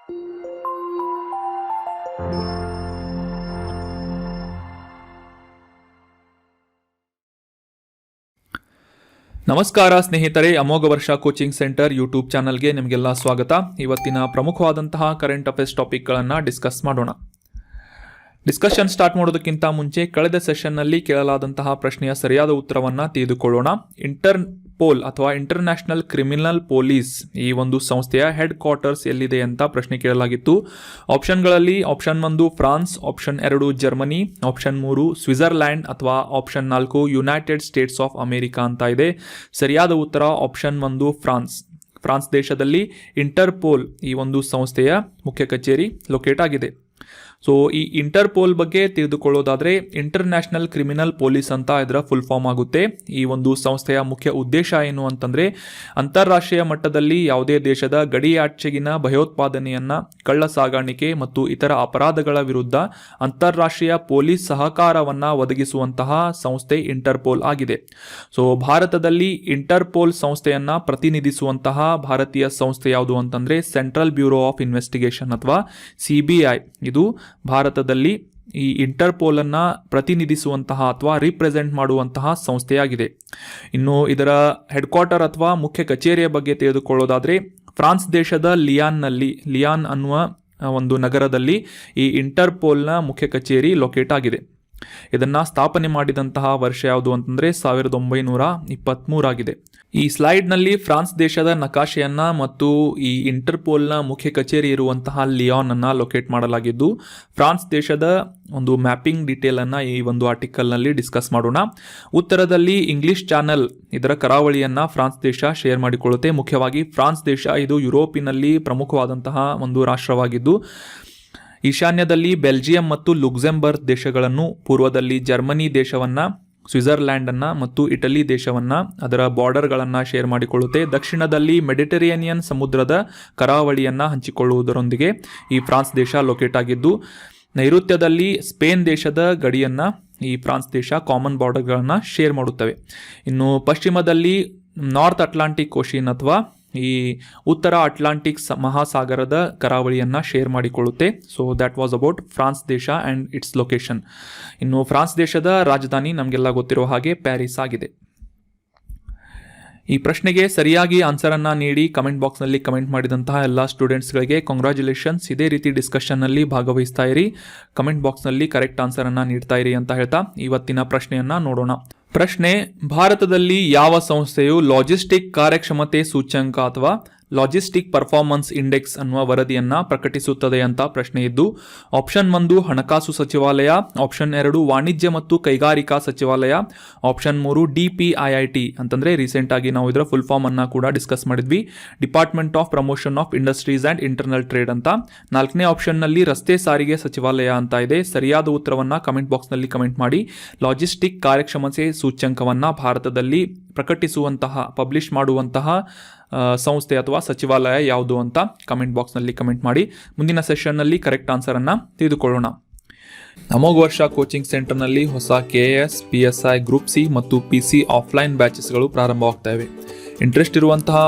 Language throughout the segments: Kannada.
ನಮಸ್ಕಾರ ಸ್ನೇಹಿತರೆ, ಅಮೋಘ ವರ್ಷ ಕೋಚಿಂಗ್ ಸೆಂಟರ್ ಯೂಟ್ಯೂಬ್ ಚಾನಲ್ಗೆ ನಿಮಗೆಲ್ಲ ಸ್ವಾಗತ. ಇವತ್ತಿನ ಪ್ರಮುಖವಾದಂತಹ ಕರೆಂಟ್ ಅಫೇರ್ಸ್ ಟಾಪಿಕ್ಗಳನ್ನು ಡಿಸ್ಕಸ್ ಮಾಡೋಣ. ಡಿಸ್ಕಷನ್ ಸ್ಟಾರ್ಟ್ ಮಾಡೋದಕ್ಕಿಂತ ಮುಂಚೆ ಕಳೆದ ಸೆಷನ್ನಲ್ಲಿ ಕೇಳಲಾದಂತಹ ಪ್ರಶ್ನೆಯ ಸರಿಯಾದ ಉತ್ತರವನ್ನು ತಿಳಿದುಕೊಳ್ಳೋಣ. ಇಂಟರ್ಪೋಲ್ ಅಥವಾ ಇಂಟರ್ನ್ಯಾಷನಲ್ ಕ್ರಿಮಿನಲ್ ಪೊಲೀಸ್ ಈ ಒಂದು ಸಂಸ್ಥೆಯ ಹೆಡ್ ಕ್ವಾರ್ಟರ್ಸ್ ಎಲ್ಲಿದೆ ಅಂತ ಪ್ರಶ್ನೆ ಕೇಳಲಾಗಿತ್ತು. ಆಪ್ಷನ್ಗಳಲ್ಲಿ option 1 France, option 2 Germany, option 3 Switzerland ಅಥವಾ option 4 United States of America ಅಂತ ಇದೆ. ಸರಿಯಾದ ಉತ್ತರ ಆಪ್ಷನ್ 1 ಫ್ರಾನ್ಸ್. ಫ್ರಾನ್ಸ್ ದೇಶದಲ್ಲಿ ಇಂಟರ್ಪೋಲ್ ಈ ಒಂದು ಸಂಸ್ಥೆಯ ಮುಖ್ಯ ಕಚೇರಿ ಲೊಕೇಟ್ ಆಗಿದೆ. ಸೊ ಈ ಇಂಟರ್ಪೋಲ್ ಬಗ್ಗೆ ತಿಳಿದುಕೊಳ್ಳೋದಾದರೆ ಇಂಟರ್ನ್ಯಾಷನಲ್ ಕ್ರಿಮಿನಲ್ ಪೊಲೀಸ್ ಅಂತ ಇದರ ಫುಲ್ ಫಾರ್ಮ್ ಆಗುತ್ತೆ. ಈ ಒಂದು ಸಂಸ್ಥೆಯ ಮುಖ್ಯ ಉದ್ದೇಶ ಏನು ಅಂತಂದರೆ ಅಂತಾರಾಷ್ಟ್ರೀಯ ಮಟ್ಟದಲ್ಲಿ ಯಾವುದೇ ದೇಶದ ಗಡಿಯಾಚೆಗಿನ ಭಯೋತ್ಪಾದನೆಯನ್ನು, ಕಳ್ಳ ಸಾಗಾಣಿಕೆ ಮತ್ತು ಇತರ ಅಪರಾಧಗಳ ವಿರುದ್ಧ ಅಂತಾರಾಷ್ಟ್ರೀಯ ಪೊಲೀಸ್ ಸಹಕಾರವನ್ನು ಒದಗಿಸುವಂತಹ ಸಂಸ್ಥೆ ಇಂಟರ್ಪೋಲ್ ಆಗಿದೆ. ಸೊ ಭಾರತದಲ್ಲಿ ಇಂಟರ್ಪೋಲ್ ಸಂಸ್ಥೆಯನ್ನು ಪ್ರತಿನಿಧಿಸುವಂತಹ ಭಾರತೀಯ ಸಂಸ್ಥೆ ಯಾವುದು ಅಂತಂದರೆ ಸೆಂಟ್ರಲ್ ಬ್ಯೂರೋ ಆಫ್ ಇನ್ವೆಸ್ಟಿಗೇಷನ್ ಅಥವಾ CBI. ಇದು ಭಾರತದಲ್ಲಿ ಈ ಇಂಟರ್ಪೋಲ್ ಅನ್ನು ಪ್ರತಿನಿಧಿಸುವಂತಹ ಅಥವಾ ರಿಪ್ರೆಸೆಂಟ್ ಮಾಡುವಂತಹ ಸಂಸ್ಥೆಯಾಗಿದೆ. ಇನ್ನು ಇದರ ಹೆಡ್ ಕ್ವಾರ್ಟರ್ ಅಥವಾ ಮುಖ್ಯ ಕಚೇರಿಯ ಬಗ್ಗೆ ತಿಳಿದುಕೊಳ್ಳೋದಾದರೆ ಫ್ರಾನ್ಸ್ ದೇಶದ ಲಿಯಾನ್ ಅನ್ನುವ ಒಂದು ನಗರದಲ್ಲಿ ಈ ಇಂಟರ್ಪೋಲ್ನ ಮುಖ್ಯ ಕಚೇರಿ ಲೊಕೇಟ್ ಆಗಿದೆ. ಇದನ್ನು ಸ್ಥಾಪನೆ ಮಾಡಿದಂತಹ ವರ್ಷ ಯಾವುದು ಅಂತಂದರೆ 1923 ಆಗಿದೆ. ಈ ಸ್ಲೈಡ್ನಲ್ಲಿ ಫ್ರಾನ್ಸ್ ದೇಶದ ನಕಾಶೆಯನ್ನು ಮತ್ತು ಈ ಇಂಟರ್ಪೋಲ್ನ ಮುಖ್ಯ ಕಚೇರಿ ಇರುವಂತಹ ಲಿಯಾನ್ ಅನ್ನು ಲೊಕೇಟ್ ಮಾಡಲಾಗಿದ್ದು, ಫ್ರಾನ್ಸ್ ದೇಶದ ಒಂದು ಮ್ಯಾಪಿಂಗ್ ಡೀಟೇಲನ್ನು ಈ ಒಂದು ಆರ್ಟಿಕಲ್ನಲ್ಲಿ ಡಿಸ್ಕಸ್ ಮಾಡೋಣ. ಉತ್ತರದಲ್ಲಿ ಇಂಗ್ಲಿಷ್ ಚಾನೆಲ್ ಇದರ ಕರಾವಳಿಯನ್ನು ಫ್ರಾನ್ಸ್ ದೇಶ ಶೇರ್ ಮಾಡಿಕೊಳ್ಳುತ್ತೆ. ಮುಖ್ಯವಾಗಿ ಫ್ರಾನ್ಸ್ ದೇಶ ಇದು ಯುರೋಪಿನಲ್ಲಿ ಪ್ರಮುಖವಾದಂತಹ ಒಂದು ರಾಷ್ಟ್ರವಾಗಿದ್ದು, ಈಶಾನ್ಯದಲ್ಲಿ ಬೆಲ್ಜಿಯಂ ಮತ್ತು ಲುಕ್ಸೆಂಬರ್ಗ್ ದೇಶಗಳನ್ನು, ಪೂರ್ವದಲ್ಲಿ ಜರ್ಮನಿ ದೇಶವನ್ನು, ಸ್ವಿಟ್ಜರ್ಲ್ಯಾಂಡನ್ನು ಮತ್ತು ಇಟಲಿ ದೇಶವನ್ನು ಅದರ ಬಾರ್ಡರ್ಗಳನ್ನು ಶೇರ್ ಮಾಡಿಕೊಳ್ಳುತ್ತೆ. ದಕ್ಷಿಣದಲ್ಲಿ ಮೆಡಿಟರೇನಿಯನ್ ಸಮುದ್ರದ ಕರಾವಳಿಯನ್ನು ಹಂಚಿಕೊಳ್ಳುವುದರೊಂದಿಗೆ ಈ ಫ್ರಾನ್ಸ್ ದೇಶ ಲೊಕೇಟ್ ಆಗಿದ್ದು, ನೈಋತ್ಯದಲ್ಲಿ ಸ್ಪೇನ್ ದೇಶದ ಗಡಿಯನ್ನು ಈ ಫ್ರಾನ್ಸ್ ದೇಶ ಕಾಮನ್ ಬಾರ್ಡರ್ಗಳನ್ನು ಶೇರ್ ಮಾಡುತ್ತವೆ. ಇನ್ನು ಪಶ್ಚಿಮದಲ್ಲಿ ನಾರ್ತ್ ಅಟ್ಲಾಂಟಿಕ್ ಓಷನ್ ಅಥವಾ ಈ ಉತ್ತರ ಅಟ್ಲಾಂಟಿಕ್ ಮಹಾಸಾಗರದ ಕರಾವಳಿಯನ್ನು ಶೇರ್ ಮಾಡಿಕೊಳ್ಳುತ್ತೆ. So that was about France ದೇಶ ಆ್ಯಂಡ್ ಇಟ್ಸ್ ಲೊಕೇಶನ್. ಇನ್ನು ಫ್ರಾನ್ಸ್ ದೇಶದ ರಾಜಧಾನಿ ನಮಗೆಲ್ಲ ಗೊತ್ತಿರೋ ಹಾಗೆ ಪ್ಯಾರಿಸ್ ಆಗಿದೆ. ಈ ಪ್ರಶ್ನೆಗೆ ಸರಿಯಾಗಿ ಆನ್ಸರನ್ನು ನೀಡಿ ಕಮೆಂಟ್ ಬಾಕ್ಸ್ನಲ್ಲಿ ಕಮೆಂಟ್ ಮಾಡಿದಂತಹ ಎಲ್ಲ ಸ್ಟೂಡೆಂಟ್ಸ್ಗಳಿಗೆ ಕಾಂಗ್ರ್ಯಾಚುಲೇಷನ್ಸ್. ಇದೇ ರೀತಿ ಡಿಸ್ಕಷನ್ನಲ್ಲಿ ಭಾಗವಹಿಸ್ತಾ ಇರಿ, ಕಮೆಂಟ್ ಬಾಕ್ಸ್ನಲ್ಲಿ ಕರೆಕ್ಟ್ ಆನ್ಸರನ್ನು ನೀಡ್ತಾ ಇರಿ ಅಂತ ಹೇಳ್ತಾ ಇವತ್ತಿನ ಪ್ರಶ್ನೆಯನ್ನು ನೋಡೋಣ. ಪ್ರಶ್ನೆ: ಭಾರತದಲ್ಲಿ ಯಾವ ಸಂಸ್ಥೆಯು ಲಾಜಿಸ್ಟಿಕ್ ಕಾರ್ಯಕ್ಷಮತೆ ಸೂಚ್ಯಂಕ ಅಥವಾ ಲಾಜಿಸ್ಟಿಕ್ ಪರ್ಫಾರ್ಮೆನ್ಸ್ ಇಂಡೆಕ್ಸ್ ಅನ್ನುವ ವರದಿಯನ್ನು ಪ್ರಕಟಿಸುತ್ತದೆ ಅಂತ ಪ್ರಶ್ನೆ ಇದ್ದು, ಆಪ್ಷನ್ 1 ಹಣಕಾಸು ಸಚಿವಾಲಯ, ಆಪ್ಷನ್ 2 ವಾಣಿಜ್ಯ ಮತ್ತು ಕೈಗಾರಿಕಾ ಸಚಿವಾಲಯ, ಆಪ್ಷನ್ 3 DPIIT ಅಂತಂದರೆ ರೀಸೆಂಟಾಗಿ ನಾವು ಇದರ ಫುಲ್ ಫಾರ್ಮ್ ಅನ್ನು ಕೂಡ ಡಿಸ್ಕಸ್ ಮಾಡಿದ್ವಿ, department of promotion of industries and internal trade ಅಂತ. 4ನೇ ಆಪ್ಷನ್ನಲ್ಲಿ ರಸ್ತೆ ಸಾರಿಗೆ ಸಚಿವಾಲಯ ಅಂತ ಇದೆ. ಸರಿಯಾದ ಉತ್ತರವನ್ನು ಕಮೆಂಟ್ ಬಾಕ್ಸ್ನಲ್ಲಿ ಕಮೆಂಟ್ ಮಾಡಿ. ಲಾಜಿಸ್ಟಿಕ್ ಕಾರ್ಯಕ್ಷಮತೆ ಸೂಚ್ಯಂಕವನ್ನು ಭಾರತದಲ್ಲಿ ಪ್ರಕಟಿಸುವಂತಹ, ಪಬ್ಲಿಷ್ ಮಾಡುವಂತಹ ಸಂಸ್ಥೆ ಅಥವಾ ಸಚಿವಾಲಯ ಯಾವುದು ಅಂತ ಕಮೆಂಟ್ ಬಾಕ್ಸ್ನಲ್ಲಿ ಕಮೆಂಟ್ ಮಾಡಿ. ಮುಂದಿನ ಸೆಷನ್ನಲ್ಲಿ ಕರೆಕ್ಟ್ ಆನ್ಸರನ್ನು ತಿಳಿದುಕೊಳ್ಳೋಣ. ಅಮೋಘ ವರ್ಷ ಕೋಚಿಂಗ್ ಸೆಂಟರ್ನಲ್ಲಿ ಹೊಸ KAS, PSI, ಗ್ರೂಪ್ C ಮತ್ತು PC ಆಫ್ಲೈನ್ ಬ್ಯಾಚಸ್ಗಳು ಪ್ರಾರಂಭವಾಗ್ತಾ ಇವೆ. ಇಂಟ್ರೆಸ್ಟ್ ಇರುವಂತಹ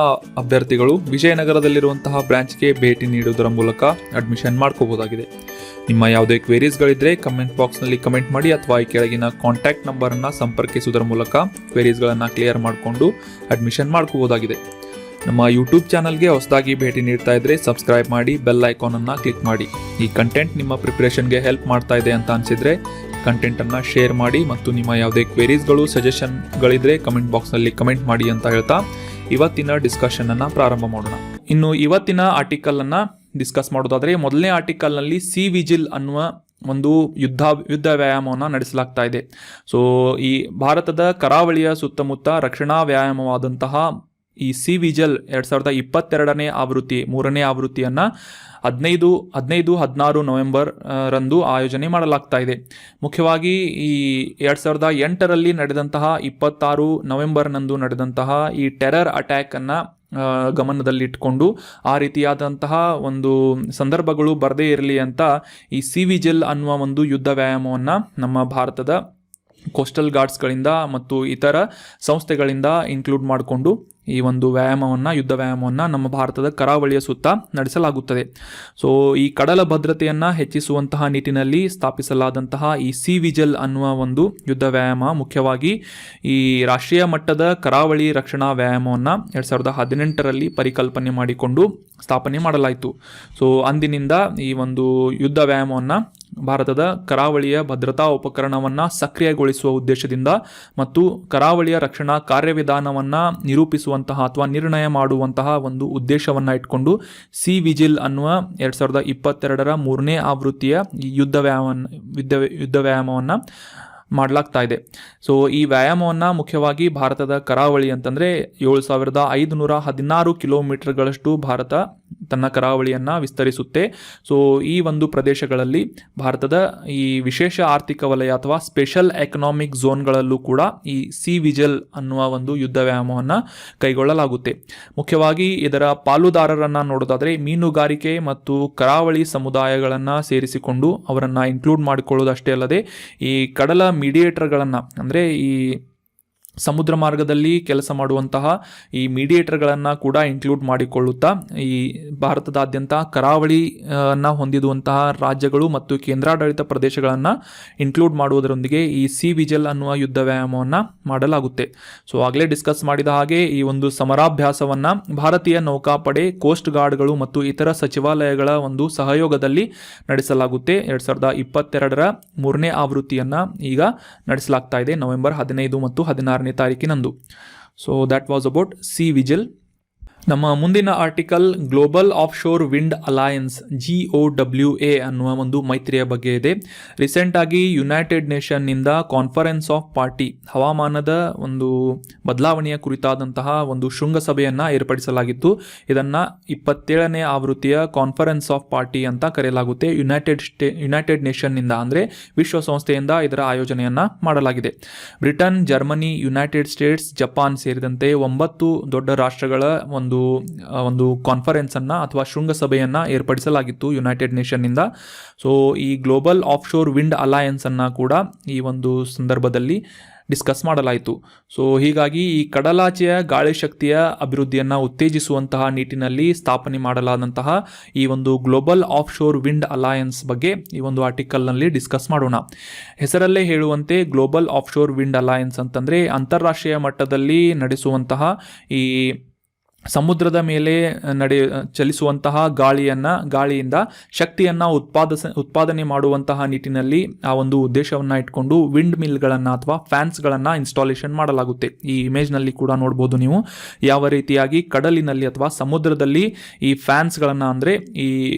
ಅಭ್ಯರ್ಥಿಗಳು ವಿಜಯನಗರದಲ್ಲಿರುವಂತಹ ಬ್ರಾಂಚ್ಗೆ ಭೇಟಿ ನೀಡುವುದರ ಮೂಲಕ ಅಡ್ಮಿಷನ್ ಮಾಡ್ಕೋಬಹುದಾಗಿದೆ. ನಿಮ್ಮ ಯಾವುದೇ ಕ್ವೇರೀಸ್ಗಳಿದ್ದರೆ ಕಮೆಂಟ್ ಬಾಕ್ಸ್ನಲ್ಲಿ ಕಮೆಂಟ್ ಮಾಡಿ ಅಥವಾ ಈ ಕೆಳಗಿನ ಕಾಂಟ್ಯಾಕ್ಟ್ ನಂಬರನ್ನು ಸಂಪರ್ಕಿಸುವುದರ ಮೂಲಕ ಕ್ವೇರೀಸ್ಗಳನ್ನು ಕ್ಲಿಯರ್ ಮಾಡಿಕೊಂಡು ಅಡ್ಮಿಷನ್ ಮಾಡ್ಕೋಬಹುದಾಗಿದೆ. ನಮ್ಮ ಯೂಟ್ಯೂಬ್ ಚಾನಲ್ಗೆ ಹೊಸದಾಗಿ ಭೇಟಿ ನೀಡ್ತಾ ಇದ್ದರೆ ಸಬ್ಸ್ಕ್ರೈಬ್ ಮಾಡಿ, ಬೆಲ್ ಐಕಾನನ್ನು ಕ್ಲಿಕ್ ಮಾಡಿ. ಈ ಕಂಟೆಂಟ್ ನಿಮ್ಮ ಪ್ರಿಪ್ರೇಷನ್ಗೆ ಹೆಲ್ಪ್ ಮಾಡ್ತಾ ಇದೆ ಅಂತ ಅನಿಸಿದರೆ ಕಂಟೆಂಟನ್ನು ಶೇರ್ ಮಾಡಿ ಮತ್ತು ನಿಮ್ಮ ಯಾವುದೇ ಕ್ವೇರೀಸ್ಗಳು, ಸಜೆಷನ್ಗಳಿದ್ರೆ ಕಮೆಂಟ್ ಬಾಕ್ಸ್ನಲ್ಲಿ ಕಮೆಂಟ್ ಮಾಡಿ ಅಂತ ಹೇಳ್ತಾ ಇವತ್ತಿನ ಡಿಸ್ಕಷನನ್ನು ಪ್ರಾರಂಭ ಮಾಡೋಣ. ಇನ್ನು ಇವತ್ತಿನ ಆರ್ಟಿಕಲನ್ನು ಡಿಸ್ಕಸ್ ಮಾಡೋದಾದರೆ, ಮೊದಲನೇ ಆರ್ಟಿಕಲ್ನಲ್ಲಿ ಸಿ ವಿಜಿಲ್ ಅನ್ನುವ ಒಂದು ಯುದ್ಧ ವ್ಯಾಯಾಮವನ್ನು ನಡೆಸಲಾಗ್ತಾ ಇದೆ. ಸೊ ಈ ಭಾರತದ ಕರಾವಳಿಯ ಸುತ್ತಮುತ್ತ ರಕ್ಷಣಾ ವ್ಯಾಯಾಮವಾದಂತಹ ಈ ಸಿ ವಿಜಿಲ್ 2022ನೇ ಆವೃತ್ತಿ, 3ನೇ ಆವೃತ್ತಿಯನ್ನು 15-16 ನವೆಂಬರ್ ರಂದು ಆಯೋಜನೆ ಮಾಡಲಾಗ್ತಾ ಇದೆ. ಮುಖ್ಯವಾಗಿ ಈ 2008ರಲ್ಲಿ ನಡೆದಂತಹ 26 ನವೆಂಬರ್ನಂದು ನಡೆದಂತಹ ಈ ಟೆರರ್ ಅಟ್ಯಾಕನ್ನು ಗಮನದಲ್ಲಿಟ್ಕೊಂಡು ಆ ರೀತಿಯಾದಂತಹ ಒಂದು ಸಂದರ್ಭಗಳು ಬರದೇ ಇರಲಿ ಅಂತ ಈ ಸಿ ವಿಜಿಲ್ ಅನ್ನುವ ಒಂದು ಯುದ್ಧ ವ್ಯಾಯಾಮವನ್ನು ನಮ್ಮ ಭಾರತದ ಕೋಸ್ಟಲ್ ಗಾರ್ಡ್ಸ್ಗಳಿಂದ ಮತ್ತು ಇತರ ಸಂಸ್ಥೆಗಳಿಂದ ಇನ್ಕ್ಲೂಡ್ ಮಾಡಿಕೊಂಡು ಈ ಒಂದು ಯುದ್ಧ ವ್ಯಾಯಾಮವನ್ನು ನಮ್ಮ ಭಾರತದ ಕರಾವಳಿಯ ಸುತ್ತ ನಡೆಸಲಾಗುತ್ತದೆ. ಸೊ ಈ ಕಡಲ ಭದ್ರತೆಯನ್ನು ಹೆಚ್ಚಿಸುವಂತಹ ನಿಟ್ಟಿನಲ್ಲಿ ಸ್ಥಾಪಿಸಲಾದಂತಹ ಈ ಸಿ ವಿಜಿಲ್ ಅನ್ನುವ ಒಂದು ಯುದ್ಧ ವ್ಯಾಯಾಮ ಮುಖ್ಯವಾಗಿ ಈ ರಾಷ್ಟ್ರೀಯ ಮಟ್ಟದ ಕರಾವಳಿ ರಕ್ಷಣಾ ವ್ಯಾಯಾಮವನ್ನು 2018ರಲ್ಲಿ ಪರಿಕಲ್ಪನೆ ಮಾಡಿಕೊಂಡು ಸ್ಥಾಪನೆ ಮಾಡಲಾಯಿತು. ಸೊ ಅಂದಿನಿಂದ ಈ ಒಂದು ಯುದ್ಧ ವ್ಯಾಯಾಮವನ್ನು ಭಾರತದ ಕರಾವಳಿಯ ಭದ್ರತಾ ಉಪಕರಣವನ್ನು ಸಕ್ರಿಯಗೊಳಿಸುವ ಉದ್ದೇಶದಿಂದ ಮತ್ತು ಕರಾವಳಿಯ ರಕ್ಷಣಾ ಕಾರ್ಯವಿಧಾನವನ್ನು ನಿರೂಪಿಸುವಂತಹ ಅಥವಾ ನಿರ್ಣಯ ಮಾಡುವಂತಹ ಒಂದು ಉದ್ದೇಶವನ್ನು ಇಟ್ಕೊಂಡು ಸಿ ವಿಜಿಲ್ ಅನ್ನುವ 2022ರ 3ನೇ ಆವೃತ್ತಿಯ ಈ ಯುದ್ಧ ವ್ಯಾಯಾಮವನ್ನು ಮಾಡಲಾಗ್ತಾ ಇದೆ. ಸೊ ಈ ವ್ಯಾಯಾಮವನ್ನು ಮುಖ್ಯವಾಗಿ ಭಾರತದ ಕರಾವಳಿ ಅಂತಂದರೆ 7,516 ಕಿಲೋಮೀಟರ್ಗಳಷ್ಟು ಭಾರತ ತನ್ನ ಕರಾವಳಿಯನ್ನು ವಿಸ್ತರಿಸುತ್ತೆ. ಸೊ ಈ ಒಂದು ಪ್ರದೇಶಗಳಲ್ಲಿ ಭಾರತದ ಈ ವಿಶೇಷ ಆರ್ಥಿಕ ವಲಯ ಅಥವಾ ಸ್ಪೆಷಲ್ ಎಕನಾಮಿಕ್ ಝೋನ್ಗಳಲ್ಲೂ ಕೂಡ ಈ ಸಿ ವಿಜಿಲ್ ಅನ್ನುವ ಒಂದು ಯುದ್ಧ ವ್ಯಾಯಾಮವನ್ನು ಕೈಗೊಳ್ಳಲಾಗುತ್ತೆ. ಮುಖ್ಯವಾಗಿ ಇದರ ಪಾಲುದಾರರನ್ನು ನೋಡೋದಾದರೆ ಮೀನುಗಾರಿಕೆ ಮತ್ತು ಕರಾವಳಿ ಸಮುದಾಯಗಳನ್ನು ಸೇರಿಸಿಕೊಂಡು ಅವರನ್ನು ಇನ್ಕ್ಲೂಡ್ ಮಾಡಿಕೊಳ್ಳೋದಷ್ಟೇ ಅಲ್ಲದೆ ಈ ಕಡಲ ಮೀಡಿಯೇಟರ್ಗಳನ್ನು ಅಂದರೆ ಈ ಸಮುದ್ರ ಮಾರ್ಗದಲ್ಲಿ ಕೆಲಸ ಮಾಡುವಂತಹ ಈ ಮೀಡಿಯೇಟರ್ಗಳನ್ನು ಕೂಡ ಇನ್ಕ್ಲೂಡ್ ಮಾಡಿಕೊಳ್ಳುತ್ತಾ ಈ ಭಾರತದಾದ್ಯಂತ ಕರಾವಳಿಯನ್ನು ಹೊಂದಿರುವಂತಹ ರಾಜ್ಯಗಳು ಮತ್ತು ಕೇಂದ್ರಾಡಳಿತ ಪ್ರದೇಶಗಳನ್ನು ಇನ್ಕ್ಲೂಡ್ ಮಾಡುವುದರೊಂದಿಗೆ ಈ ಸಿ ವಿಜಿಲ್ ಅನ್ನುವ ಯುದ್ಧ ವ್ಯಾಯಾಮವನ್ನು ಮಾಡಲಾಗುತ್ತೆ. ಸೊ ಆಗಲೇ ಡಿಸ್ಕಸ್ ಮಾಡಿದ ಹಾಗೆ ಈ ಒಂದು ಸಮರಾಭ್ಯಾಸವನ್ನು ಭಾರತೀಯ ನೌಕಾಪಡೆ, ಕೋಸ್ಟ್ ಗಾರ್ಡ್ಗಳು ಮತ್ತು ಇತರ ಸಚಿವಾಲಯಗಳ ಒಂದು ಸಹಯೋಗದಲ್ಲಿ ನಡೆಸಲಾಗುತ್ತೆ. 2022ರ 3ನೇ ಆವೃತ್ತಿಯನ್ನು ಈಗ ನಡೆಸಲಾಗ್ತಾ ಇದೆ, ನವೆಂಬರ್ 15 ಮತ್ತು 16ನೇ ತಾರೀಕಿನಂದು. So that was about C vigil. ನಮ್ಮ ಮುಂದಿನ article global offshore wind alliance GOWA ಅನ್ನುವ ಒಂದು ಮೈತ್ರಿಯ ಬಗ್ಗೆ ಇದೆ. ರೀಸೆಂಟಾಗಿ ಯುನೈಟೆಡ್ ನೇಷನ್ನಿಂದ ಕಾನ್ಫರೆನ್ಸ್ ಆಫ್ ಪಾರ್ಟಿ ಹವಾಮಾನದ ಒಂದು ಬದಲಾವಣೆಯ ಕುರಿತಾದಂತಹ ಒಂದು ಶೃಂಗಸಭೆಯನ್ನು ಏರ್ಪಡಿಸಲಾಗಿತ್ತು. ಇದನ್ನು 27ನೇ ಆವೃತ್ತಿಯ ಕಾನ್ಫರೆನ್ಸ್ ಆಫ್ ಪಾರ್ಟಿ ಅಂತ ಕರೆಯಲಾಗುತ್ತೆ. ಯುನೈಟೆಡ್ ನೇಷನ್ನಿಂದ ಅಂದರೆ ವಿಶ್ವಸಂಸ್ಥೆಯಿಂದ ಇದರ ಆಯೋಜನೆಯನ್ನು ಮಾಡಲಾಗಿದೆ. Britain, Germany, United States, Japan ಸೇರಿದಂತೆ 9 ದೊಡ್ಡ ರಾಷ್ಟ್ರಗಳ ಒಂದು ಕಾನ್ಫರೆನ್ಸನ್ನು ಅಥವಾ ಶೃಂಗಸಭೆಯನ್ನು ಏರ್ಪಡಿಸಲಾಗಿತ್ತು ಯುನೈಟೆಡ್ ನೇಷನ್ನಿಂದ. ಸೊ ಈ ಗ್ಲೋಬಲ್ ಆಫ್ಶೋರ್ ವಿಂಡ್ ಅಲಯನ್ಸನ್ನು ಕೂಡ ಈ ಒಂದು ಸಂದರ್ಭದಲ್ಲಿ ಡಿಸ್ಕಸ್ ಮಾಡಲಾಯಿತು. ಸೊ ಹೀಗಾಗಿ ಈ ಕಡಲಾಚೆಯ ಗಾಳಿ ಶಕ್ತಿಯ ಅಭಿವೃದ್ಧಿಯನ್ನು ಉತ್ತೇಜಿಸುವಂತಹ ನಿಟ್ಟಿನಲ್ಲಿ ಸ್ಥಾಪನೆ ಮಾಡಲಾದಂತಹ ಈ ಒಂದು ಗ್ಲೋಬಲ್ ಆಫ್ಶೋರ್ ವಿಂಡ್ ಅಲಯನ್ಸ್ ಬಗ್ಗೆ ಈ ಒಂದು ಆರ್ಟಿಕಲ್ನಲ್ಲಿ ಡಿಸ್ಕಸ್ ಮಾಡೋಣ. ಹೆಸರಲ್ಲೇ ಹೇಳುವಂತೆ ಗ್ಲೋಬಲ್ ಆಫ್ಶೋರ್ ವಿಂಡ್ ಅಲಯನ್ಸ್ ಅಂತಂದರೆ ಅಂತಾರಾಷ್ಟ್ರೀಯ ಮಟ್ಟದಲ್ಲಿ ನಡೆಸುವಂತಹ ಈ ಸಮುದ್ರದ ಮೇಲೆ ಚಲಿಸುವಂತಹ ಗಾಳಿಯಿಂದ ಶಕ್ತಿಯನ್ನು ಉತ್ಪಾದನೆ ಮಾಡುವಂತಹ ನಿಟ್ಟಿನಲ್ಲಿ ಆ ಒಂದು ಉದ್ದೇಶವನ್ನು ಇಟ್ಕೊಂಡು ವಿಂಡ್ ಮಿಲ್ಗಳನ್ನು ಅಥವಾ ಫ್ಯಾನ್ಸ್ಗಳನ್ನು ಇನ್ಸ್ಟಾಲೇಷನ್ ಮಾಡಲಾಗುತ್ತೆ. ಈ ಇಮೇಜ್ನಲ್ಲಿ ಕೂಡ ನೋಡ್ಬೋದು ನೀವು ಯಾವ ರೀತಿಯಾಗಿ ಕಡಲಿನಲ್ಲಿ ಅಥವಾ ಸಮುದ್ರದಲ್ಲಿ ಈ ಫ್ಯಾನ್ಸ್ಗಳನ್ನು ಅಂದರೆ ಈ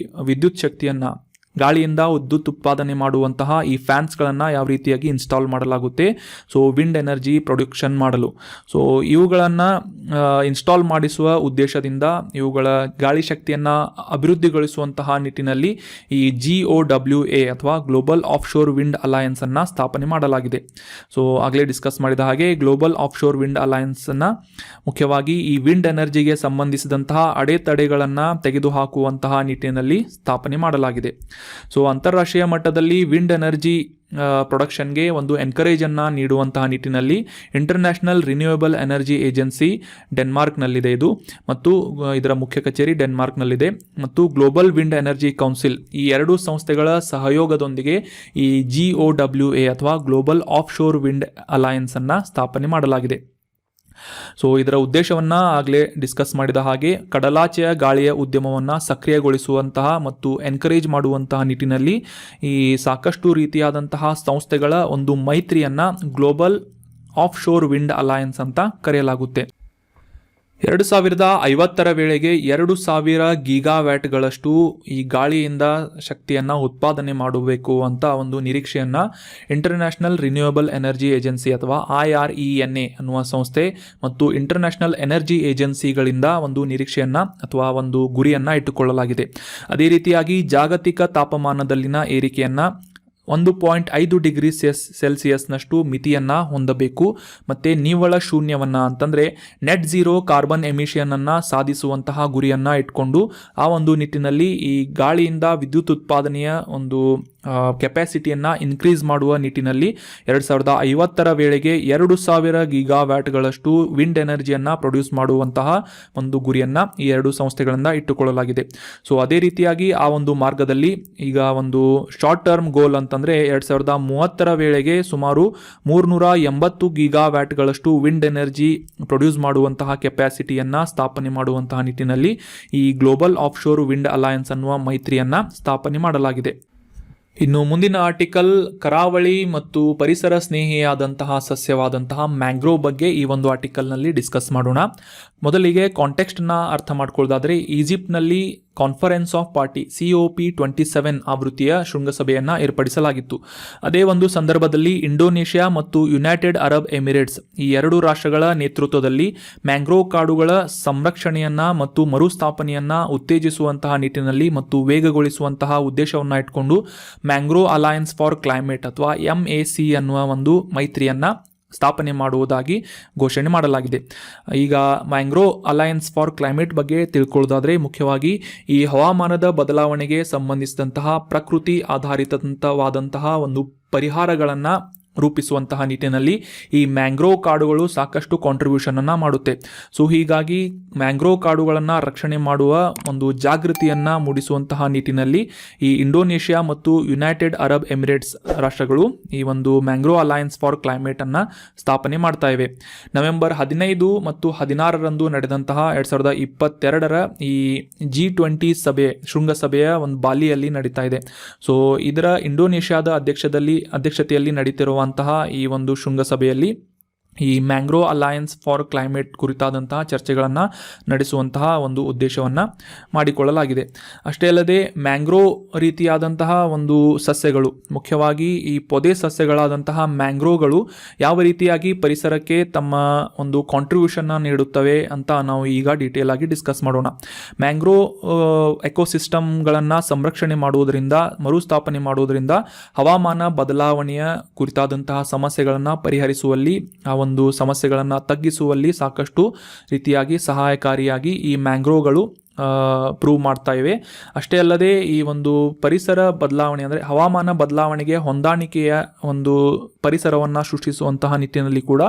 ವಿದ್ಯುತ್ ಶಕ್ತಿಯನ್ನು ಗಾಳಿಯಿಂದ ವಿದ್ಯುತ್ ಉತ್ಪಾದನೆ ಮಾಡುವಂತಹ ಈ ಫ್ಯಾನ್ಸ್ಗಳನ್ನು ಯಾವ ರೀತಿಯಾಗಿ ಇನ್ಸ್ಟಾಲ್ ಮಾಡಲಾಗುತ್ತೆ. ಸೊ ವಿಂಡ್ ಎನರ್ಜಿ ಪ್ರೊಡಕ್ಷನ್ ಮಾಡಲು ಸೊ ಇವುಗಳನ್ನು ಇನ್ಸ್ಟಾಲ್ ಮಾಡಿಸುವ ಉದ್ದೇಶದಿಂದ ಇವುಗಳ ಗಾಳಿ ಶಕ್ತಿಯನ್ನು ಅಭಿವೃದ್ಧಿಗೊಳಿಸುವಂತಹ ನಿಟ್ಟಿನಲ್ಲಿ ಈ GOWA ಅಥವಾ ಗ್ಲೋಬಲ್ ಆಫ್ಶೋರ್ ವಿಂಡ್ ಅಲಯನ್ಸನ್ನು ಸ್ಥಾಪನೆ ಮಾಡಲಾಗಿದೆ. ಸೊ ಆಗಲೇ ಡಿಸ್ಕಸ್ ಮಾಡಿದ ಹಾಗೆ ಗ್ಲೋಬಲ್ ಆಫ್ಶೋರ್ ವಿಂಡ್ ಅಲಯನ್ಸನ್ನು ಮುಖ್ಯವಾಗಿ ಈ ವಿಂಡ್ ಎನರ್ಜಿಗೆ ಸಂಬಂಧಿಸಿದಂತಹ ಅಡೆತಡೆಗಳನ್ನು ತೆಗೆದುಹಾಕುವಂತಹ ನಿಟ್ಟಿನಲ್ಲಿ ಸ್ಥಾಪನೆ ಮಾಡಲಾಗಿದೆ. ಸೊ ಅಂತಾರಾಷ್ಟ್ರೀಯ ಮಟ್ಟದಲ್ಲಿ ವಿಂಡ್ ಎನರ್ಜಿ ಪ್ರೊಡಕ್ಷನ್ಗೆ ಒಂದು ಎನ್ಕರೇಜನ್ನು ನೀಡುವಂತಹ ನಿಟ್ಟಿನಲ್ಲಿ ಇಂಟರ್ನ್ಯಾಷನಲ್ ರಿನ್ಯೂಯಬಲ್ ಎನರ್ಜಿ ಏಜೆನ್ಸಿ ಡೆನ್ಮಾರ್ಕ್ನಲ್ಲಿದೆ ಇದು ಮತ್ತು ಇದರ ಮುಖ್ಯ ಕಚೇರಿ ಡೆನ್ಮಾರ್ಕ್ನಲ್ಲಿದೆ ಮತ್ತು ಗ್ಲೋಬಲ್ ವಿಂಡ್ ಎನರ್ಜಿ ಕೌನ್ಸಿಲ್ ಈ ಎರಡೂ ಸಂಸ್ಥೆಗಳ ಸಹಯೋಗದೊಂದಿಗೆ ಈ GOWA ಅಥವಾ ಗ್ಲೋಬಲ್ ಆಫ್ಶೋರ್ ವಿಂಡ್ ಅಲಯನ್ಸನ್ನು ಸ್ಥಾಪನೆ ಮಾಡಲಾಗಿದೆ. ಸೊ ಇದರ ಉದ್ದೇಶವನ್ನು ಆಗಲೇ ಡಿಸ್ಕಸ್ ಮಾಡಿದ ಹಾಗೆ ಕಡಲಾಚೆಯ ಗಾಳಿಯ ಉದ್ಯಮವನ್ನು ಸಕ್ರಿಯಗೊಳಿಸುವಂತಹ ಮತ್ತು ಎನ್ಕರೇಜ್ ಮಾಡುವಂತಹ ನಿಟ್ಟಿನಲ್ಲಿ ಈ ಸಾಕಷ್ಟು ರೀತಿಯಾದಂತಹ ಸಂಸ್ಥೆಗಳ ಒಂದು ಮೈತ್ರಿಯನ್ನು ಗ್ಲೋಬಲ್ ಆಫ್ಶೋರ್ ವಿಂಡ್ ಅಲಯನ್ಸ್ ಅಂತ ಕರೆಯಲಾಗುತ್ತೆ. 2050ರ ವೇಳೆಗೆ 2000 ಗೀಗಾವ್ಯಾಟ್ಗಳಷ್ಟು ಈ ಗಾಳಿಯಿಂದ ಶಕ್ತಿಯನ್ನು ಉತ್ಪಾದನೆ ಮಾಡಬೇಕು ಅಂತ ಒಂದು ನಿರೀಕ್ಷೆಯನ್ನು ಇಂಟರ್ನ್ಯಾಷನಲ್ ರಿನ್ಯೂಯಬಲ್ ಎನರ್ಜಿ ಏಜೆನ್ಸಿ ಅಥವಾ IRENA ಅನ್ನುವ ಸಂಸ್ಥೆ ಮತ್ತು ಇಂಟರ್ನ್ಯಾಷನಲ್ ಎನರ್ಜಿ ಏಜೆನ್ಸಿಗಳಿಂದ ಒಂದು ನಿರೀಕ್ಷೆಯನ್ನು ಅಥವಾ ಒಂದು ಗುರಿಯನ್ನು ಇಟ್ಟುಕೊಳ್ಳಲಾಗಿದೆ. ಅದೇ ರೀತಿಯಾಗಿ ಜಾಗತಿಕ ತಾಪಮಾನದಲ್ಲಿನ ಏರಿಕೆಯನ್ನು 1.5 ಡಿಗ್ರಿ ಸೆಲ್ಸಿಯಸ್ನಷ್ಟು ಮಿತಿಯನ್ನು ಹೊಂದಬೇಕು ಮತ್ತು ನಿವ್ವಳ ಶೂನ್ಯವನ್ನು ಅಂತಂದರೆ ನೆಟ್ ಝೀರೋ ಕಾರ್ಬನ್ ಎಮಿಷನನ್ನು ಸಾಧಿಸುವಂತಹ ಗುರಿಯನ್ನು ಇಟ್ಕೊಂಡು ಆ ಒಂದು ನಿಟ್ಟಿನಲ್ಲಿ ಈ ಗಾಳಿಯಿಂದ ವಿದ್ಯುತ್ ಉತ್ಪಾದನೆಯ ಒಂದು ಕೆಪಾಸಿಟಿಯನ್ನು ಇನ್ಕ್ರೀಸ್ ಮಾಡುವ ನಿಟ್ಟಿನಲ್ಲಿ 2050 ವೇಳೆಗೆ 2000 ಗೀಗಾವ್ಯಾಟ್ಗಳಷ್ಟು ವಿಂಡ್ ಎನರ್ಜಿಯನ್ನು ಪ್ರೊಡ್ಯೂಸ್ ಮಾಡುವಂತಹ ಒಂದು ಗುರಿಯನ್ನು ಈ ಎರಡು ಸಂಸ್ಥೆಗಳಿಂದ ಇಟ್ಟುಕೊಳ್ಳಲಾಗಿದೆ. ಸೊ ಅದೇ ರೀತಿಯಾಗಿ ಆ ಒಂದು ಮಾರ್ಗದಲ್ಲಿ ಈಗ ಒಂದು ಶಾರ್ಟ್ ಟರ್ಮ್ ಗೋಲ್ ಅಂತಂದರೆ 2030 ವೇಳೆಗೆ ಸುಮಾರು 380 ಗೀಗಾವ್ಯಾಟ್ಗಳಷ್ಟು ವಿಂಡ್ ಎನರ್ಜಿ ಪ್ರೊಡ್ಯೂಸ್ ಮಾಡುವಂತಹ ಕೆಪಾಸಿಟಿಯನ್ನು ಸ್ಥಾಪನೆ ಮಾಡುವಂತಹ ನಿಟ್ಟಿನಲ್ಲಿ ಈ ಗ್ಲೋಬಲ್ ಆಫ್ಶೋರ್ ವಿಂಡ್ ಅಲಯನ್ಸ್ ಅನ್ನುವ ಮೈತ್ರಿಯನ್ನು ಸ್ಥಾಪನೆ ಮಾಡಲಾಗಿದೆ. ಇನ್ನು ಮುಂದಿನ ಆರ್ಟಿಕಲ್ ಕರಾವಳಿ ಮತ್ತು ಪರಿಸರ ಸ್ನೇಹಿಯಾದಂತಹ ಸಸ್ಯವಾದಂತಹ ಮ್ಯಾಂಗ್ರೋವ್ ಬಗ್ಗೆ ಈ ಒಂದು ಆರ್ಟಿಕಲ್ನಲ್ಲಿ ಡಿಸ್ಕಸ್ ಮಾಡೋಣ. ಮೊದಲಿಗೆ ಕಾಂಟೆಕ್ಸ್ಟ್ನ ಅರ್ಥ ಮಾಡ್ಕೊಳ್ಳೋದಾದರೆ, ಈಜಿಪ್ಟ್ನಲ್ಲಿ ಕಾನ್ಫರೆನ್ಸ್ ಆಫ್ ಪಾರ್ಟಿ COP27 ಆವೃತ್ತಿಯ ಶೃಂಗಸಭೆಯನ್ನು ಏರ್ಪಡಿಸಲಾಗಿತ್ತು. ಅದೇ ಒಂದು ಸಂದರ್ಭದಲ್ಲಿ ಇಂಡೋನೇಷ್ಯಾ ಮತ್ತು ಯುನೈಟೆಡ್ ಅರಬ್ ಎಮಿರೇಟ್ಸ್ ಈ ಎರಡು ರಾಷ್ಟ್ರಗಳ ನೇತೃತ್ವದಲ್ಲಿ ಮ್ಯಾಂಗ್ರೋವ್ ಕಾಡುಗಳ ಸಂರಕ್ಷಣೆಯನ್ನು ಮತ್ತು ಮರುಸ್ಥಾಪನೆಯನ್ನು ಉತ್ತೇಜಿಸುವಂತಹ ನಿಟ್ಟಿನಲ್ಲಿ ಮತ್ತು ವೇಗಗೊಳಿಸುವಂತಹ ಉದ್ದೇಶವನ್ನು ಇಟ್ಕೊಂಡು ಮ್ಯಾಂಗ್ರೋವ್ ಅಲಯನ್ಸ್ ಫಾರ್ ಕ್ಲೈಮೇಟ್ ಅಥವಾ MAC ಅನ್ನುವ ಒಂದು ಮೈತ್ರಿಯನ್ನು ಸ್ಥಾಪನೆ ಮಾಡುವುದಾಗಿ ಘೋಷಣೆ ಮಾಡಲಾಗಿದೆ. ಈಗ ಮ್ಯಾಂಗ್ರೋವ್ ಅಲಯನ್ಸ್ ಫಾರ್ ಕ್ಲೈಮೇಟ್ ಬಗ್ಗೆ ತಿಳ್ಕೊಳ್ಳೋದಾದರೆ, ಮುಖ್ಯವಾಗಿ ಈ ಹವಾಮಾನದ ಬದಲಾವಣೆಗೆ ಸಂಬಂಧಿಸಿದಂತಹ ಪ್ರಕೃತಿ ಆಧಾರಿತವಾದಂತಹ ಒಂದು ಪರಿಹಾರಗಳನ್ನು ರೂಪಿಸುವಂತಹ ನಿಟ್ಟಿನಲ್ಲಿ ಈ ಮ್ಯಾಂಗ್ರೋವ್ ಕಾಡುಗಳು ಸಾಕಷ್ಟು ಕಾಂಟ್ರಿಬ್ಯೂಷನನ್ನು ಮಾಡುತ್ತೆ. ಸೊ ಹೀಗಾಗಿ ಮ್ಯಾಂಗ್ರೋವ್ ಕಾಡುಗಳನ್ನು ರಕ್ಷಣೆ ಮಾಡುವ ಒಂದು ಜಾಗೃತಿಯನ್ನು ಮೂಡಿಸುವಂತಹ ನಿಟ್ಟಿನಲ್ಲಿ ಈ ಇಂಡೋನೇಷ್ಯಾ ಮತ್ತು ಯುನೈಟೆಡ್ ಅರಬ್ ಎಮಿರೇಟ್ಸ್ ರಾಷ್ಟ್ರಗಳು ಈ ಒಂದು ಮ್ಯಾಂಗ್ರೋವ್ ಅಲಯನ್ಸ್ ಫಾರ್ ಕ್ಲೈಮೇಟನ್ನು ಸ್ಥಾಪನೆ ಮಾಡ್ತಾ ಇವೆ. ನವೆಂಬರ್ 15 ಮತ್ತು 16ರಂದು ನಡೆದಂತಹ 2022 ಈ G20 ಶೃಂಗಸಭೆಯ ಒಂದು ಬಾಲಿಯಲ್ಲಿ ನಡೀತಾ ಇದೆ. ಸೊ ಇದರ ಇಂಡೋನೇಷ್ಯಾದ ಅಧ್ಯಕ್ಷತೆಯಲ್ಲಿ ನಡೀತಿರುವ ಈ ಒಂದು ಶೃಂಗಸಭೆಯಲ್ಲಿ ಈ ಮ್ಯಾಂಗ್ರೋವ್ ಅಲಯನ್ಸ್ ಫಾರ್ ಕ್ಲೈಮೇಟ್ ಕುರಿತಾದಂತಹ ಚರ್ಚೆಗಳನ್ನು ನಡೆಸುವಂತಹ ಒಂದು ಉದ್ದೇಶವನ್ನು ಮಾಡಿಕೊಳ್ಳಲಾಗಿದೆ. ಅಷ್ಟೇ ಅಲ್ಲದೆ ಮ್ಯಾಂಗ್ರೋವ್ ರೀತಿಯಾದಂತಹ ಒಂದು ಸಸ್ಯಗಳು, ಮುಖ್ಯವಾಗಿ ಈ ಪೊದೆ ಸಸ್ಯಗಳಾದಂತಹ ಮ್ಯಾಂಗ್ರೋವ್ಗಳು ಯಾವ ರೀತಿಯಾಗಿ ಪರಿಸರಕ್ಕೆ ತಮ್ಮ ಒಂದು ಕಾಂಟ್ರಿಬ್ಯೂಷನ್ನ ನೀಡುತ್ತವೆ ಅಂತ ನಾವು ಈಗ ಡೀಟೇಲ್ ಆಗಿ ಡಿಸ್ಕಸ್ ಮಾಡೋಣ. ಮ್ಯಾಂಗ್ರೋವ್ ಎಕೋಸಿಸ್ಟಮ್ಗಳನ್ನು ಸಂರಕ್ಷಣೆ ಮಾಡುವುದರಿಂದ, ಮರುಸ್ಥಾಪನೆ ಮಾಡುವುದರಿಂದ ಹವಾಮಾನ ಬದಲಾವಣೆಯ ಕುರಿತಾದಂತಹ ಸಮಸ್ಯೆಗಳನ್ನು ಪರಿಹರಿಸುವಲ್ಲಿ, ಆ ಒಂದು ಸಮಸ್ಯೆಗಳನ್ನು ತಗ್ಗಿಸುವಲ್ಲಿ ಸಾಕಷ್ಟು ರೀತಿಯಾಗಿ ಸಹಾಯಕಾರಿಯಾಗಿ ಈ ಮ್ಯಾಂಗ್ರೋವ್ಗಳು ಪ್ರೂವ್ ಮಾಡ್ತಾ ಇವೆ. ಅಷ್ಟೇ ಅಲ್ಲದೆ ಈ ಒಂದು ಪರಿಸರ ಬದಲಾವಣೆ ಅಂದರೆ ಹವಾಮಾನ ಬದಲಾವಣೆಗೆ ಹೊಂದಾಣಿಕೆಯ ಒಂದು ಪರಿಸರವನ್ನು ಸೃಷ್ಟಿಸುವಂತಹ ನಿಟ್ಟಿನಲ್ಲಿ ಕೂಡ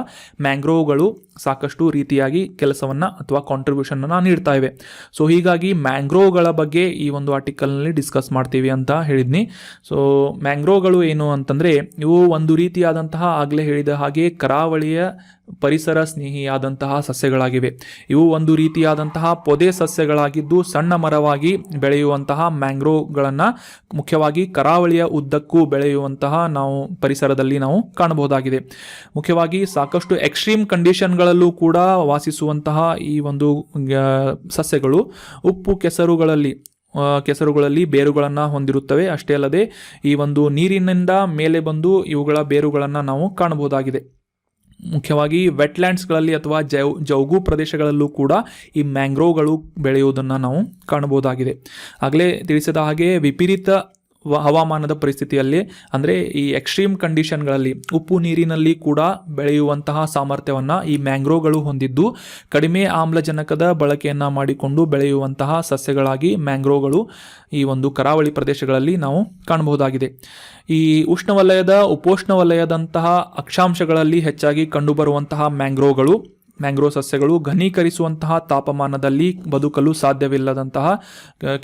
ಮ್ಯಾಂಗ್ರೋವ್ಗಳು ಸಾಕಷ್ಟು ರೀತಿಯಾಗಿ ಕೆಲಸವನ್ನು ಅಥವಾ ಕಾಂಟ್ರಿಬ್ಯೂಷನನ್ನು ನೀಡ್ತಾ ಇವೆ. ಸೊ ಹೀಗಾಗಿ ಮ್ಯಾಂಗ್ರೋವ್ಗಳ ಬಗ್ಗೆ ಈ ಒಂದು ಆರ್ಟಿಕಲ್ನಲ್ಲಿ ಡಿಸ್ಕಸ್ ಮಾಡ್ತೀವಿ ಅಂತ ಹೇಳಿದ್ನಿ. ಸೊ ಮ್ಯಾಂಗ್ರೋವ್ಗಳು ಏನು ಅಂತಂದರೆ, ಇವು ಒಂದು ರೀತಿಯಾದಂತಹ ಆಗಲೇ ಹೇಳಿದ ಹಾಗೆ ಕರಾವಳಿಯ ಪರಿಸರ ಸ್ನೇಹಿಯಾದಂತಹ ಸಸ್ಯಗಳಾಗಿವೆ. ಇವು ಒಂದು ರೀತಿಯಾದಂತಹ ಪೊದೆ ಸಸ್ಯಗಳಾಗಿದ್ದು ಸಣ್ಣ ಮರವಾಗಿ ಬೆಳೆಯುವಂತಹ ಮ್ಯಾಂಗ್ರೋವ್ಗಳನ್ನು ಮುಖ್ಯವಾಗಿ ಕರಾವಳಿಯ ಉದ್ದಕ್ಕೂ ಬೆಳೆಯುವಂತಹ ನಾವು ಪರಿಸರದಲ್ಲಿ ನಾವು ಕಾಣಬಹುದಾಗಿದೆ. ಮುಖ್ಯವಾಗಿ ಸಾಕಷ್ಟು ಎಕ್ಸ್ಟ್ರೀಮ್ ಕಂಡೀಷನ್ಗಳಲ್ಲೂ ಕೂಡ ವಾಸಿಸುವಂತಹ ಈ ಒಂದು ಸಸ್ಯಗಳು ಉಪ್ಪು ಕೆಸರುಗಳಲ್ಲಿ ಬೇರುಗಳನ್ನು ಹೊಂದಿರುತ್ತವೆ. ಅಷ್ಟೇ ಅಲ್ಲದೆ ಈ ಒಂದು ನೀರಿನಿಂದ ಮೇಲೆ ಬಂದು ಇವುಗಳ ಬೇರುಗಳನ್ನು ನಾವು ಕಾಣಬಹುದಾಗಿದೆ. ಮುಖ್ಯವಾಗಿ ವೆಟ್ಲ್ಯಾಂಡ್ಸ್ಗಳಲ್ಲಿ ಅಥವಾ ಜೌಗು ಪ್ರದೇಶಗಳಲ್ಲೂ ಕೂಡ ಈ ಮ್ಯಾಂಗ್ರೋವ್ಗಳು ಬೆಳೆಯುವುದನ್ನು ನಾವು ಕಾಣಬಹುದಾಗಿದೆ. ಆಗಲೇ ತಿಳಿಸಿದ ಹಾಗೆ ವಿಪರೀತ ಹವಾಮಾನದ ಪರಿಸ್ಥಿತಿಯಲ್ಲಿ ಅಂದರೆ ಈ ಎಕ್ಸ್ಟ್ರೀಮ್ ಕಂಡೀಷನ್ಗಳಲ್ಲಿ ಉಪ್ಪು ನೀರಿನಲ್ಲಿ ಕೂಡ ಬೆಳೆಯುವಂತಹ ಸಾಮರ್ಥ್ಯವನ್ನು ಈ ಮ್ಯಾಂಗ್ರೋವ್ಗಳು ಹೊಂದಿದ್ದು ಕಡಿಮೆ ಆಮ್ಲಜನಕದ ಬಳಕೆಯನ್ನು ಮಾಡಿಕೊಂಡು ಬೆಳೆಯುವಂತಹ ಸಸ್ಯಗಳಾಗಿ ಮ್ಯಾಂಗ್ರೋವ್ಗಳು ಈ ಒಂದು ಕರಾವಳಿ ಪ್ರದೇಶಗಳಲ್ಲಿ ನಾವು ಕಾಣಬಹುದಾಗಿದೆ. ಈ ಉಷ್ಣವಲಯದ ಉಪೋಷ್ಣವಲಯದಂತಹ ಅಕ್ಷಾಂಶಗಳಲ್ಲಿ ಹೆಚ್ಚಾಗಿ ಕಂಡುಬರುವಂತಹ ಮ್ಯಾಂಗ್ರೋವ್ ಸಸ್ಯಗಳು ಘನೀಕರಿಸುವಂತಹ ತಾಪಮಾನದಲ್ಲಿ ಬದುಕಲು ಸಾಧ್ಯವಿಲ್ಲದಂತಹ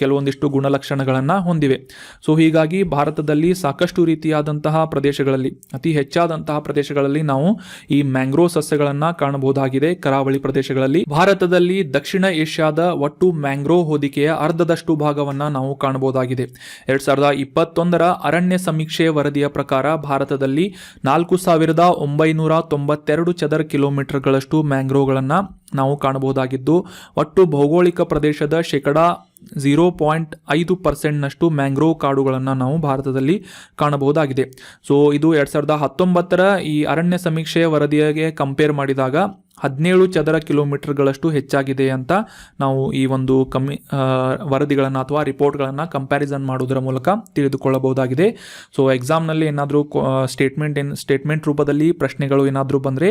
ಕೆಲವೊಂದಿಷ್ಟು ಗುಣಲಕ್ಷಣಗಳನ್ನು ಹೊಂದಿವೆ. ಸೊ ಹೀಗಾಗಿ ಭಾರತದಲ್ಲಿ ಸಾಕಷ್ಟು ರೀತಿಯಾದಂತಹ ಪ್ರದೇಶಗಳಲ್ಲಿ, ಅತಿ ಹೆಚ್ಚಾದಂತಹ ಪ್ರದೇಶಗಳಲ್ಲಿ ನಾವು ಈ ಮ್ಯಾಂಗ್ರೋವ್ ಸಸ್ಯಗಳನ್ನು ಕಾಣಬಹುದಾಗಿದೆ. ಕರಾವಳಿ ಪ್ರದೇಶಗಳಲ್ಲಿ ಭಾರತದಲ್ಲಿ ದಕ್ಷಿಣ ಏಷ್ಯಾದ ಒಟ್ಟು ಮ್ಯಾಂಗ್ರೋವ್ ಹೊದಿಕೆಯ ಅರ್ಧದಷ್ಟು ಭಾಗವನ್ನು ನಾವು ಕಾಣಬಹುದಾಗಿದೆ. 2021 ಅರಣ್ಯ ಸಮೀಕ್ಷೆ ವರದಿಯ ಪ್ರಕಾರ ಭಾರತದಲ್ಲಿ 4992 ಚದರ ಕಿಲೋಮೀಟರ್ಗಳಷ್ಟು ಮ್ಯಾಂಗ್ರೋವ್ಗಳನ್ನು ನಾವು ಕಾಣಬಹುದಾಗಿದ್ದು ಒಟ್ಟು ಭೌಗೋಳಿಕ ಪ್ರದೇಶದ 0.5% ಮ್ಯಾಂಗ್ರೋವ್ ಕಾಡುಗಳನ್ನು ನಾವು ಭಾರತದಲ್ಲಿ ಕಾಣಬಹುದಾಗಿದೆ. ಸೊ ಇದು 2019 ಈ ಅರಣ್ಯ ಸಮೀಕ್ಷೆಯ ವರದಿಗೆ ಕಂಪೇರ್ ಮಾಡಿದಾಗ 17 ಚದರ ಕಿಲೋಮೀಟರ್ಗಳಷ್ಟು ಹೆಚ್ಚಾಗಿದೆ ಅಂತ ನಾವು ಈ ಒಂದು ವರದಿಗಳನ್ನು ಅಥವಾ ರಿಪೋರ್ಟ್ಗಳನ್ನು ಕಂಪ್ಯಾರಿಸನ್ ಮಾಡೋದರ ಮೂಲಕ ತಿಳಿದುಕೊಳ್ಳಬಹುದಾಗಿದೆ. ಸೊ ಎಕ್ಸಾಮ್ನಲ್ಲಿ ಏನಾದರೂ ಸ್ಟೇಟ್ಮೆಂಟ್ ರೂಪದಲ್ಲಿ ಪ್ರಶ್ನೆಗಳು ಏನಾದರೂ ಬಂದರೆ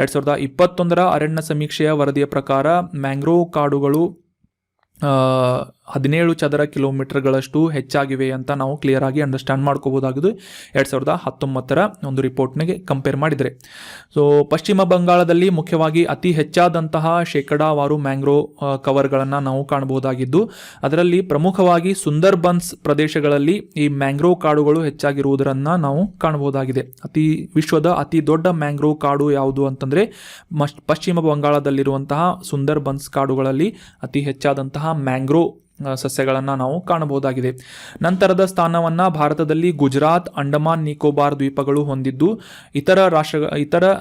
2021 ಅರಣ್ಯ ಸಮೀಕ್ಷೆಯ ವರದಿಯ ಪ್ರಕಾರ ಮ್ಯಾಂಗ್ರೋವ್ ಕಾಡುಗಳು 17 ಚದರ ಕಿಲೋಮೀಟರ್ಗಳಷ್ಟು ಹೆಚ್ಚಾಗಿವೆ ಅಂತ ನಾವು ಕ್ಲಿಯರ್ ಆಗಿ ಅಂಡರ್ಸ್ಟ್ಯಾಂಡ್ ಮಾಡ್ಕೋಬೋದಾಗಿದೆ 2019 ಒಂದು ರಿಪೋರ್ಟ್ನಿಗೆ ಕಂಪೇರ್ ಮಾಡಿದರೆ. ಸೊ ಪಶ್ಚಿಮ ಬಂಗಾಳದಲ್ಲಿ ಮುಖ್ಯವಾಗಿ ಅತಿ ಹೆಚ್ಚಾದಂತಹ ಶೇಕಡಾವಾರು ಮ್ಯಾಂಗ್ರೋವ್ ಕವರ್ಗಳನ್ನು ನಾವು ಕಾಣಬಹುದಾಗಿದ್ದು, ಅದರಲ್ಲಿ ಪ್ರಮುಖವಾಗಿ ಸುಂದರ್ಬನ್ಸ್ ಪ್ರದೇಶಗಳಲ್ಲಿ ಈ ಮ್ಯಾಂಗ್ರೋವ್ ಕಾಡುಗಳು ಹೆಚ್ಚಾಗಿರುವುದನ್ನು ನಾವು ಕಾಣಬಹುದಾಗಿದೆ. ವಿಶ್ವದ ಅತಿ ದೊಡ್ಡ ಮ್ಯಾಂಗ್ರೋವ್ ಕಾಡು ಯಾವುದು ಅಂತಂದರೆ ಪಶ್ಚಿಮ ಬಂಗಾಳದಲ್ಲಿರುವಂತಹ ಸುಂದರ್ಬನ್ಸ್ ಕಾಡುಗಳಲ್ಲಿ ಅತಿ ಹೆಚ್ಚಾದಂತಹ ಮ್ಯಾಂಗ್ರೋವ್ ಸಸ್ಯಗಳನ್ನು ನಾವು ಕಾಣಬಹುದಾಗಿದೆ. ನಂತರದ ಸ್ಥಾನವನ್ನು ಭಾರತದಲ್ಲಿ ಗುಜರಾತ್, ಅಂಡಮಾನ್ ನಿಕೋಬಾರ್ ದ್ವೀಪಗಳು ಹೊಂದಿದ್ದು, ಇತರ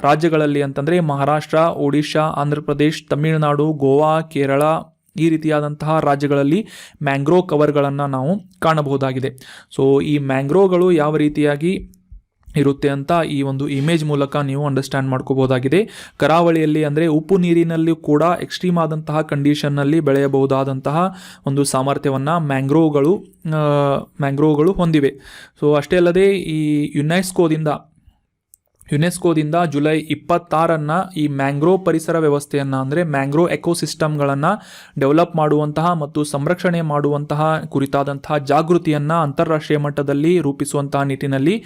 ರಾಜ್ಯಗಳಲ್ಲಿ ಅಂತಂದರೆ ಮಹಾರಾಷ್ಟ್ರ, ಒಡಿಶಾ, ಆಂಧ್ರ ಪ್ರದೇಶ್, ತಮಿಳುನಾಡು, ಗೋವಾ, ಕೇರಳ ಈ ರೀತಿಯಾದಂತಹ ರಾಜ್ಯಗಳಲ್ಲಿ ಮ್ಯಾಂಗ್ರೋವ್ ಕವರ್ಗಳನ್ನು ನಾವು ಕಾಣಬಹುದಾಗಿದೆ. ಸೊ ಈ ಮ್ಯಾಂಗ್ರೋವ್ಗಳು ಯಾವ ರೀತಿಯಾಗಿ ಇರುತ್ತೆ ಅಂತ ಈ ಒಂದು ಇಮೇಜ್ ಮೂಲಕ ನೀವು ಅಂಡರ್ಸ್ಟ್ಯಾಂಡ್ ಮಾಡ್ಕೋಬಹುದಾಗಿದೆ. ಕರಾವಳಿಯಲ್ಲಿ ಅಂದರೆ ಉಪ್ಪು ನೀರಿನಲ್ಲಿ ಕೂಡ ಎಕ್ಸ್ಟ್ರೀಮ್ ಆದಂತಹ ಕಂಡೀಷನ್ನಲ್ಲಿ ಬೆಳೆಯಬಹುದಾದಂತಹ ಒಂದು ಸಾಮರ್ಥ್ಯವನ್ನು ಮ್ಯಾಂಗ್ರೋವ್ಗಳು ಹೊಂದಿವೆ. ಸೊ ಅಷ್ಟೇ ಅಲ್ಲದೆ ಈ ಯುನೆಸ್ಕೋದಿಂದ ಜುಲೈ 26 ಈ ಮ್ಯಾಂಗ್ರೋವ್ ಪರಿಸರ ವ್ಯವಸ್ಥೆಯನ್ನು ಅಂದರೆ ಮ್ಯಾಂಗ್ರೋವ್ ಎಕೋಸಿಸ್ಟಮ್ಗಳನ್ನು ಡೆವಲಪ್ ಮಾಡುವಂತಹ ಮತ್ತು ಸಂರಕ್ಷಣೆ ಮಾಡುವಂತಹ ಕುರಿತಾದಂತಹ ಜಾಗೃತಿಯನ್ನು ಅಂತಾರಾಷ್ಟ್ರೀಯ ಮಟ್ಟದಲ್ಲಿ ರೂಪಿಸುವಂತಹ ನಿಟ್ಟಿನಲ್ಲಿ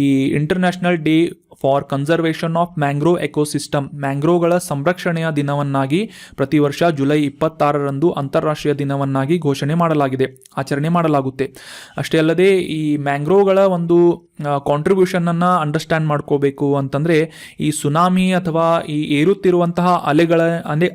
ಈ international day for conservation of mangrove ecosystem, ಮ್ಯಾಂಗ್ರೋವ್ಗಳ ಸಂರಕ್ಷಣೆಯ ದಿನವನ್ನಾಗಿ ಪ್ರತಿ ವರ್ಷ ಜುಲೈ 26 ಅಂತಾರಾಷ್ಟ್ರೀಯ ದಿನವನ್ನಾಗಿ ಆಚರಣೆ ಮಾಡಲಾಗುತ್ತೆ. ಅಷ್ಟೇ ಅಲ್ಲದೆ ಈ ಮ್ಯಾಂಗ್ರೋವ್ಗಳ ಒಂದು ಕಾಂಟ್ರಿಬ್ಯೂಷನನ್ನು ಅಂಡರ್ಸ್ಟ್ಯಾಂಡ್ ಮಾಡ್ಕೋಬೇಕು ಅಂತಂದರೆ ಈ ಸುನಾಮಿ ಅಥವಾ ಈ ಏರುತ್ತಿರುವಂತಹ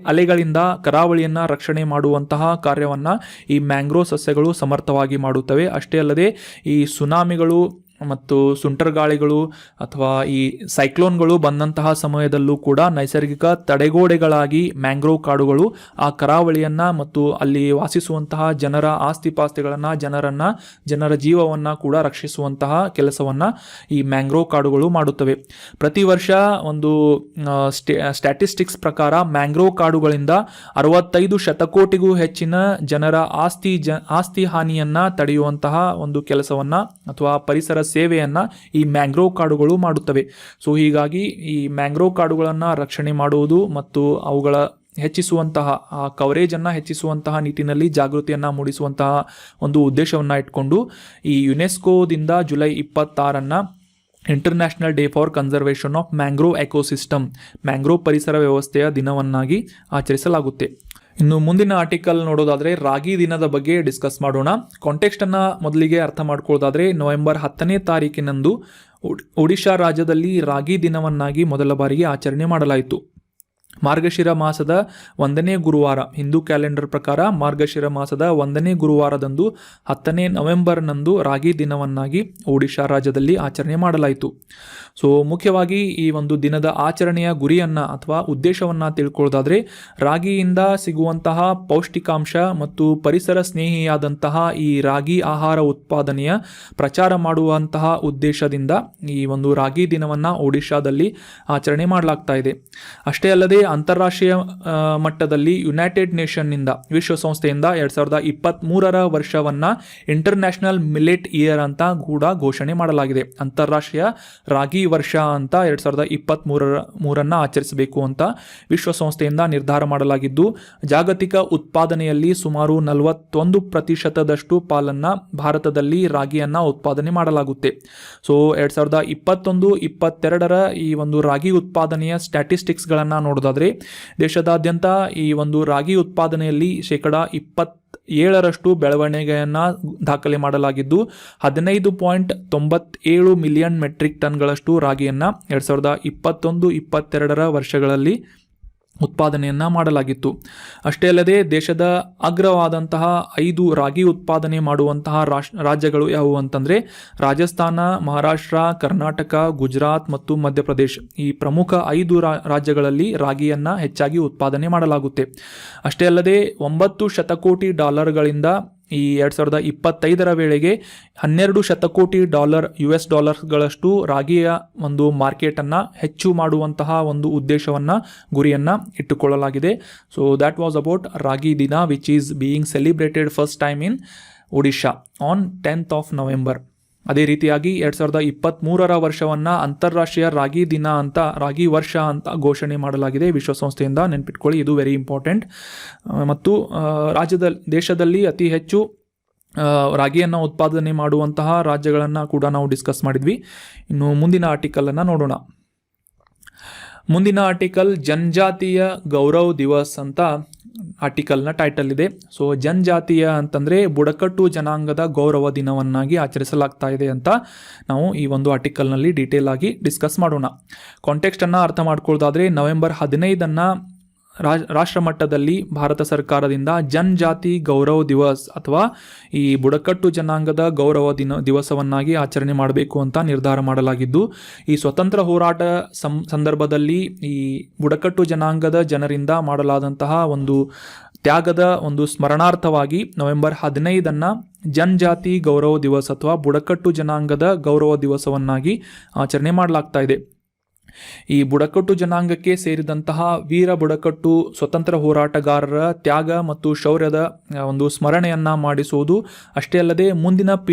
ಅಲೆಗಳಿಂದ ಕರಾವಳಿಯನ್ನು ರಕ್ಷಣೆ ಮಾಡುವಂತಹ ಕಾರ್ಯವನ್ನು ಈ ಮ್ಯಾಂಗ್ರೋವ್ ಸಸ್ಯಗಳು ಸಮರ್ಥವಾಗಿ ಮಾಡುತ್ತವೆ. ಅಷ್ಟೇ ಅಲ್ಲದೆ ಈ ಸುನಾಮಿಗಳು ಮತ್ತು ಸುಂಟರಗಾಳಿಗಳು ಅಥವಾ ಈ ಸೈಕ್ಲೋನ್ಗಳು ಬಂದಂತಹ ಸಮಯದಲ್ಲೂ ಕೂಡ ನೈಸರ್ಗಿಕ ತಡೆಗೋಡೆಗಳಾಗಿ ಮ್ಯಾಂಗ್ರೋವ್ ಕಾಡುಗಳು ಆ ಕರಾವಳಿಯನ್ನು ಮತ್ತು ಅಲ್ಲಿ ವಾಸಿಸುವಂತಹ ಜನರ ಆಸ್ತಿಪಾಸ್ತಿಗಳನ್ನು ಜನರ ಜೀವವನ್ನು ಕೂಡ ರಕ್ಷಿಸುವಂತಹ ಕೆಲಸವನ್ನು ಈ ಮ್ಯಾಂಗ್ರೋವ್ ಕಾಡುಗಳು ಮಾಡುತ್ತವೆ. ಪ್ರತಿ ವರ್ಷ ಒಂದು ಸ್ಟ್ಯಾಟಿಸ್ಟಿಕ್ಸ್ ಪ್ರಕಾರ ಮ್ಯಾಂಗ್ರೋವ್ ಕಾಡುಗಳಿಂದ 65 ಶತಕೋಟಿಗೂ ಹೆಚ್ಚಿನ ಜನರ ಆಸ್ತಿ ಹಾನಿಯನ್ನು ತಡೆಯುವಂತಹ ಒಂದು ಕೆಲಸವನ್ನು ಅಥವಾ ಪರಿಸರ ಸೇವೆಯನ್ನು ಈ ಮ್ಯಾಂಗ್ರೋವ್ ಕಾಡುಗಳು ಮಾಡುತ್ತವೆ. ಸೊ ಹೀಗಾಗಿ ಈ ಮ್ಯಾಂಗ್ರೋವ್ ಕಾಡುಗಳನ್ನು ರಕ್ಷಣೆ ಮಾಡುವುದು ಮತ್ತು ಅವುಗಳ ಹೆಚ್ಚಿಸುವಂತಹ ಕವರೇಜನ್ನು ಹೆಚ್ಚಿಸುವಂತಹ ನಿಟ್ಟಿನಲ್ಲಿ ಜಾಗೃತಿಯನ್ನು ಮೂಡಿಸುವಂತಹ ಒಂದು ಉದ್ದೇಶವನ್ನು ಇಟ್ಕೊಂಡು ಈ ಯುನೆಸ್ಕೋದಿಂದ July 26 international day for conservation of mangrove ecosystem, mangrove ಪರಿಸರ ವ್ಯವಸ್ಥೆಯ ದಿನವನ್ನಾಗಿ ಆಚರಿಸಲಾಗುತ್ತೆ. ಇನ್ನು ಮುಂದಿನ ಆರ್ಟಿಕಲ್ ನೋಡೋದಾದರೆ ರಾಗಿ ದಿನದ ಬಗ್ಗೆ ಡಿಸ್ಕಸ್ ಮಾಡೋಣ. ಕಾಂಟೆಕ್ಸ್ಟನ್ನು ಮೊದಲಿಗೆ ಅರ್ಥ ಮಾಡ್ಕೊಳ್ಳೋದಾದರೆ ನವೆಂಬರ್ 10 ಒಡಿಶಾ ರಾಜ್ಯದಲ್ಲಿ ರಾಗಿ ದಿನವನ್ನಾಗಿ ಮೊದಲ ಬಾರಿಗೆ ಆಚರಣೆ ಮಾಡಲಾಯಿತು. ಮಾರ್ಗಶಿರ ಮಾಸದ 1ನೇ ಗುರುವಾರ, ಹಿಂದೂ ಕ್ಯಾಲೆಂಡರ್ ಪ್ರಕಾರ ಮಾರ್ಗಶಿರ ಮಾಸದ 1ನೇ ಗುರುವಾರದಂದು 10 ನವೆಂಬರ್ನಂದು ರಾಗಿ ದಿನವನ್ನಾಗಿ ಒಡಿಶಾ ರಾಜ್ಯದಲ್ಲಿ ಆಚರಣೆ ಮಾಡಲಾಯಿತು. ಸೊ ಮುಖ್ಯವಾಗಿ ಈ ಒಂದು ದಿನದ ಆಚರಣೆಯ ಗುರಿಯನ್ನು ಅಥವಾ ಉದ್ದೇಶವನ್ನು ತಿಳ್ಕೊಳ್ಳೋದಾದರೆ ರಾಗಿಯಿಂದ ಸಿಗುವಂತಹ ಪೌಷ್ಟಿಕಾಂಶ ಮತ್ತು ಪರಿಸರ ಸ್ನೇಹಿಯಾದಂತಹ ಈ ರಾಗಿ ಆಹಾರ ಉತ್ಪಾದನೆಯ ಪ್ರಚಾರ ಮಾಡುವಂತಹ ಉದ್ದೇಶದಿಂದ ಈ ಒಂದು ರಾಗಿ ದಿನವನ್ನು ಒಡಿಶಾದಲ್ಲಿ ಆಚರಣೆ ಮಾಡಲಾಗ್ತಾ ಇದೆ. ಅಷ್ಟೇ ಅಲ್ಲದೆ ಅಂತಾರಾಷ್ಟ್ರೀಯ ಮಟ್ಟದಲ್ಲಿ ಯುನೈಟೆಡ್ ನೇಷನ್ನಿಂದ ವಿಶ್ವಸಂಸ್ಥೆಯಿಂದ 2023 ವರ್ಷವನ್ನು ಇಂಟರ್ನ್ಯಾಷನಲ್ ಮಿಲೆಟ್ ಇಯರ್ ಅಂತ ಕೂಡ ಘೋಷಣೆ ಮಾಡಲಾಗಿದೆ. ಅಂತಾರಾಷ್ಟ್ರೀಯ ರಾಗಿ ವರ್ಷ ಅಂತ 2023 ಆಚರಿಸಬೇಕು ಅಂತ ವಿಶ್ವಸಂಸ್ಥೆಯಿಂದ ನಿರ್ಧಾರ ಮಾಡಲಾಗಿದ್ದು, ಜಾಗತಿಕ ಉತ್ಪಾದನೆಯಲ್ಲಿ ಸುಮಾರು 41% ಪಾಲನ್ನು ಭಾರತದಲ್ಲಿ ರಾಗಿಯನ್ನು ಉತ್ಪಾದನೆ ಮಾಡಲಾಗುತ್ತೆ. ಸೊ 2021-22 ಈ ಒಂದು ರಾಗಿ ಉತ್ಪಾದನೆಯ ಸ್ಟ್ಯಾಟಿಸ್ಟಿಕ್ಸ್ಗಳನ್ನು ನೋಡೋದಾದರೆ ದೇಶದಾದ್ಯಂತ ಈ ಒಂದು ರಾಗಿ ಉತ್ಪಾದನೆಯಲ್ಲಿ 27% ಬೆಳವಣಿಗೆಯನ್ನು ದಾಖಲೆ ಮಾಡಲಾಗಿದ್ದು 15.97 ಮಿಲಿಯನ್ ಮೆಟ್ರಿಕ್ ಟನ್ಗಳಷ್ಟು ರಾಗಿಯನ್ನು 2021-22 ವರ್ಷಗಳಲ್ಲಿ ಉತ್ಪಾದನೆಯನ್ನು ಮಾಡಲಾಗಿತ್ತು. ಅಷ್ಟೇ ಅಲ್ಲದೆ ದೇಶದ ಅಗ್ರವಾದಂತಹ 5 ರಾಗಿ ಉತ್ಪಾದನೆ ಮಾಡುವಂತಹ ರಾಜ್ಯಗಳು ಯಾವುವು ಅಂತಂದರೆ ರಾಜಸ್ಥಾನ, ಮಹಾರಾಷ್ಟ್ರ, ಕರ್ನಾಟಕ, ಗುಜರಾತ್ ಮತ್ತು ಮಧ್ಯಪ್ರದೇಶ್. ಈ ಪ್ರಮುಖ 5 ರಾಜ್ಯಗಳಲ್ಲಿ ರಾಗಿಯನ್ನು ಹೆಚ್ಚಾಗಿ ಉತ್ಪಾದನೆ ಮಾಡಲಾಗುತ್ತೆ. ಅಷ್ಟೇ ಅಲ್ಲದೆ $9 ಶತಕೋಟಿ ಈ 2025 ವೇಳೆಗೆ $12 ಶತಕೋಟಿ US ರಾಗಿಯ ಒಂದು ಮಾರ್ಕೆಟನ್ನು ಹೆಚ್ಚು ಮಾಡುವಂತಹ ಒಂದು ಉದ್ದೇಶವನ್ನು ಗುರಿಯನ್ನು ಇಟ್ಟುಕೊಳ್ಳಲಾಗಿದೆ. So that was about ragi ದಿನ which is being celebrated first time in Odisha on 10th of November. ಅದೇ ರೀತಿಯಾಗಿ 2023ರ ವರ್ಷವನ್ನು ಅಂತಾರಾಷ್ಟ್ರೀಯ ರಾಗಿ ದಿನ ಅಂತ, ರಾಗಿ ವರ್ಷ ಅಂತ ಘೋಷಣೆ ಮಾಡಲಾಗಿದೆ ವಿಶ್ವಸಂಸ್ಥೆಯಿಂದ. ನೆನ್ಪಿಟ್ಕೊಳ್ಳಿ, ಇದು ವೆರಿ ಇಂಪಾರ್ಟೆಂಟ್. ಮತ್ತು ದೇಶದಲ್ಲಿ ಅತಿ ಹೆಚ್ಚು ರಾಗಿಯನ್ನು ಉತ್ಪಾದನೆ ಮಾಡುವಂತಹ ರಾಜ್ಯಗಳನ್ನು ಕೂಡ ನಾವು ಡಿಸ್ಕಸ್ ಮಾಡಿದ್ವಿ. ಇನ್ನು ಮುಂದಿನ ಆರ್ಟಿಕಲನ್ನು ನೋಡೋಣ. ಮುಂದಿನ ಆರ್ಟಿಕಲ್ ಜನಜಾತೀಯ ಗೌರವ್ ದಿವಸ್ ಅಂತ ಆರ್ಟಿಕಲ್ನ ಟೈಟಲ್ ಇದೆ. ಸೊ ಜನಜಾತೀಯ ಅಂತಂದರೆ ಬುಡಕಟ್ಟು ಜನಾಂಗದ ಗೌರವ ದಿನವನ್ನಾಗಿ ಆಚರಿಸಲಾಗ್ತಾ ಇದೆ ಅಂತ ನಾವು ಈ ಒಂದು ಆರ್ಟಿಕಲ್ನಲ್ಲಿ ಡೀಟೇಲ್ ಆಗಿ ಡಿಸ್ಕಸ್ ಮಾಡೋಣ. ಕಾಂಟೆಕ್ಸ್ಟನ್ನು ಅರ್ಥ ಮಾಡ್ಕೊಳ್ಳೋದಾದರೆ, ನವೆಂಬರ್ 15 ರಾಷ್ಟ್ರ ಮಟ್ಟದಲ್ಲಿ ಭಾರತ ಸರ್ಕಾರದಿಂದ ಜನಜಾತಿ ಗೌರವ್ ದಿವಸ್ ಅಥವಾ ಈ ಬುಡಕಟ್ಟು ಜನಾಂಗದ ಗೌರವ ದಿವಸವನ್ನಾಗಿ ಆಚರಣೆ ಮಾಡಬೇಕು ಅಂತ ನಿರ್ಧಾರ ಮಾಡಲಾಗಿದ್ದು, ಈ ಸ್ವತಂತ್ರ ಹೋರಾಟ ಸಂದರ್ಭದಲ್ಲಿ ಈ ಬುಡಕಟ್ಟು ಜನಾಂಗದ ಜನರಿಂದ ಮಾಡಲಾದಂತಹ ಒಂದು ತ್ಯಾಗದ ಒಂದು ಸ್ಮರಣಾರ್ಥವಾಗಿ ನವೆಂಬರ್ 15 ಜನಜಾತಿ ಗೌರವ ದಿವಸ್ ಅಥವಾ ಬುಡಕಟ್ಟು ಜನಾಂಗದ ಗೌರವ ದಿವಸವನ್ನಾಗಿ ಆಚರಣೆ ಮಾಡಲಾಗ್ತಾ ಇದೆ. ಈ ಬುಡಕಟ್ಟು ಜನಾಂಗಕ್ಕೆ ಸೇರಿದಂತಹ ವೀರ ಬುಡಕಟ್ಟು ಸ್ವತಂತ್ರ ಹೋರಾಟಗಾರರ ತ್ಯಾಗ ಮತ್ತು ಶೌರ್ಯದ ಒಂದು ಸ್ಮರಣೆಯನ್ನು ಮಾಡಿಸುವುದು ಅಷ್ಟೇ ಅಲ್ಲದೆ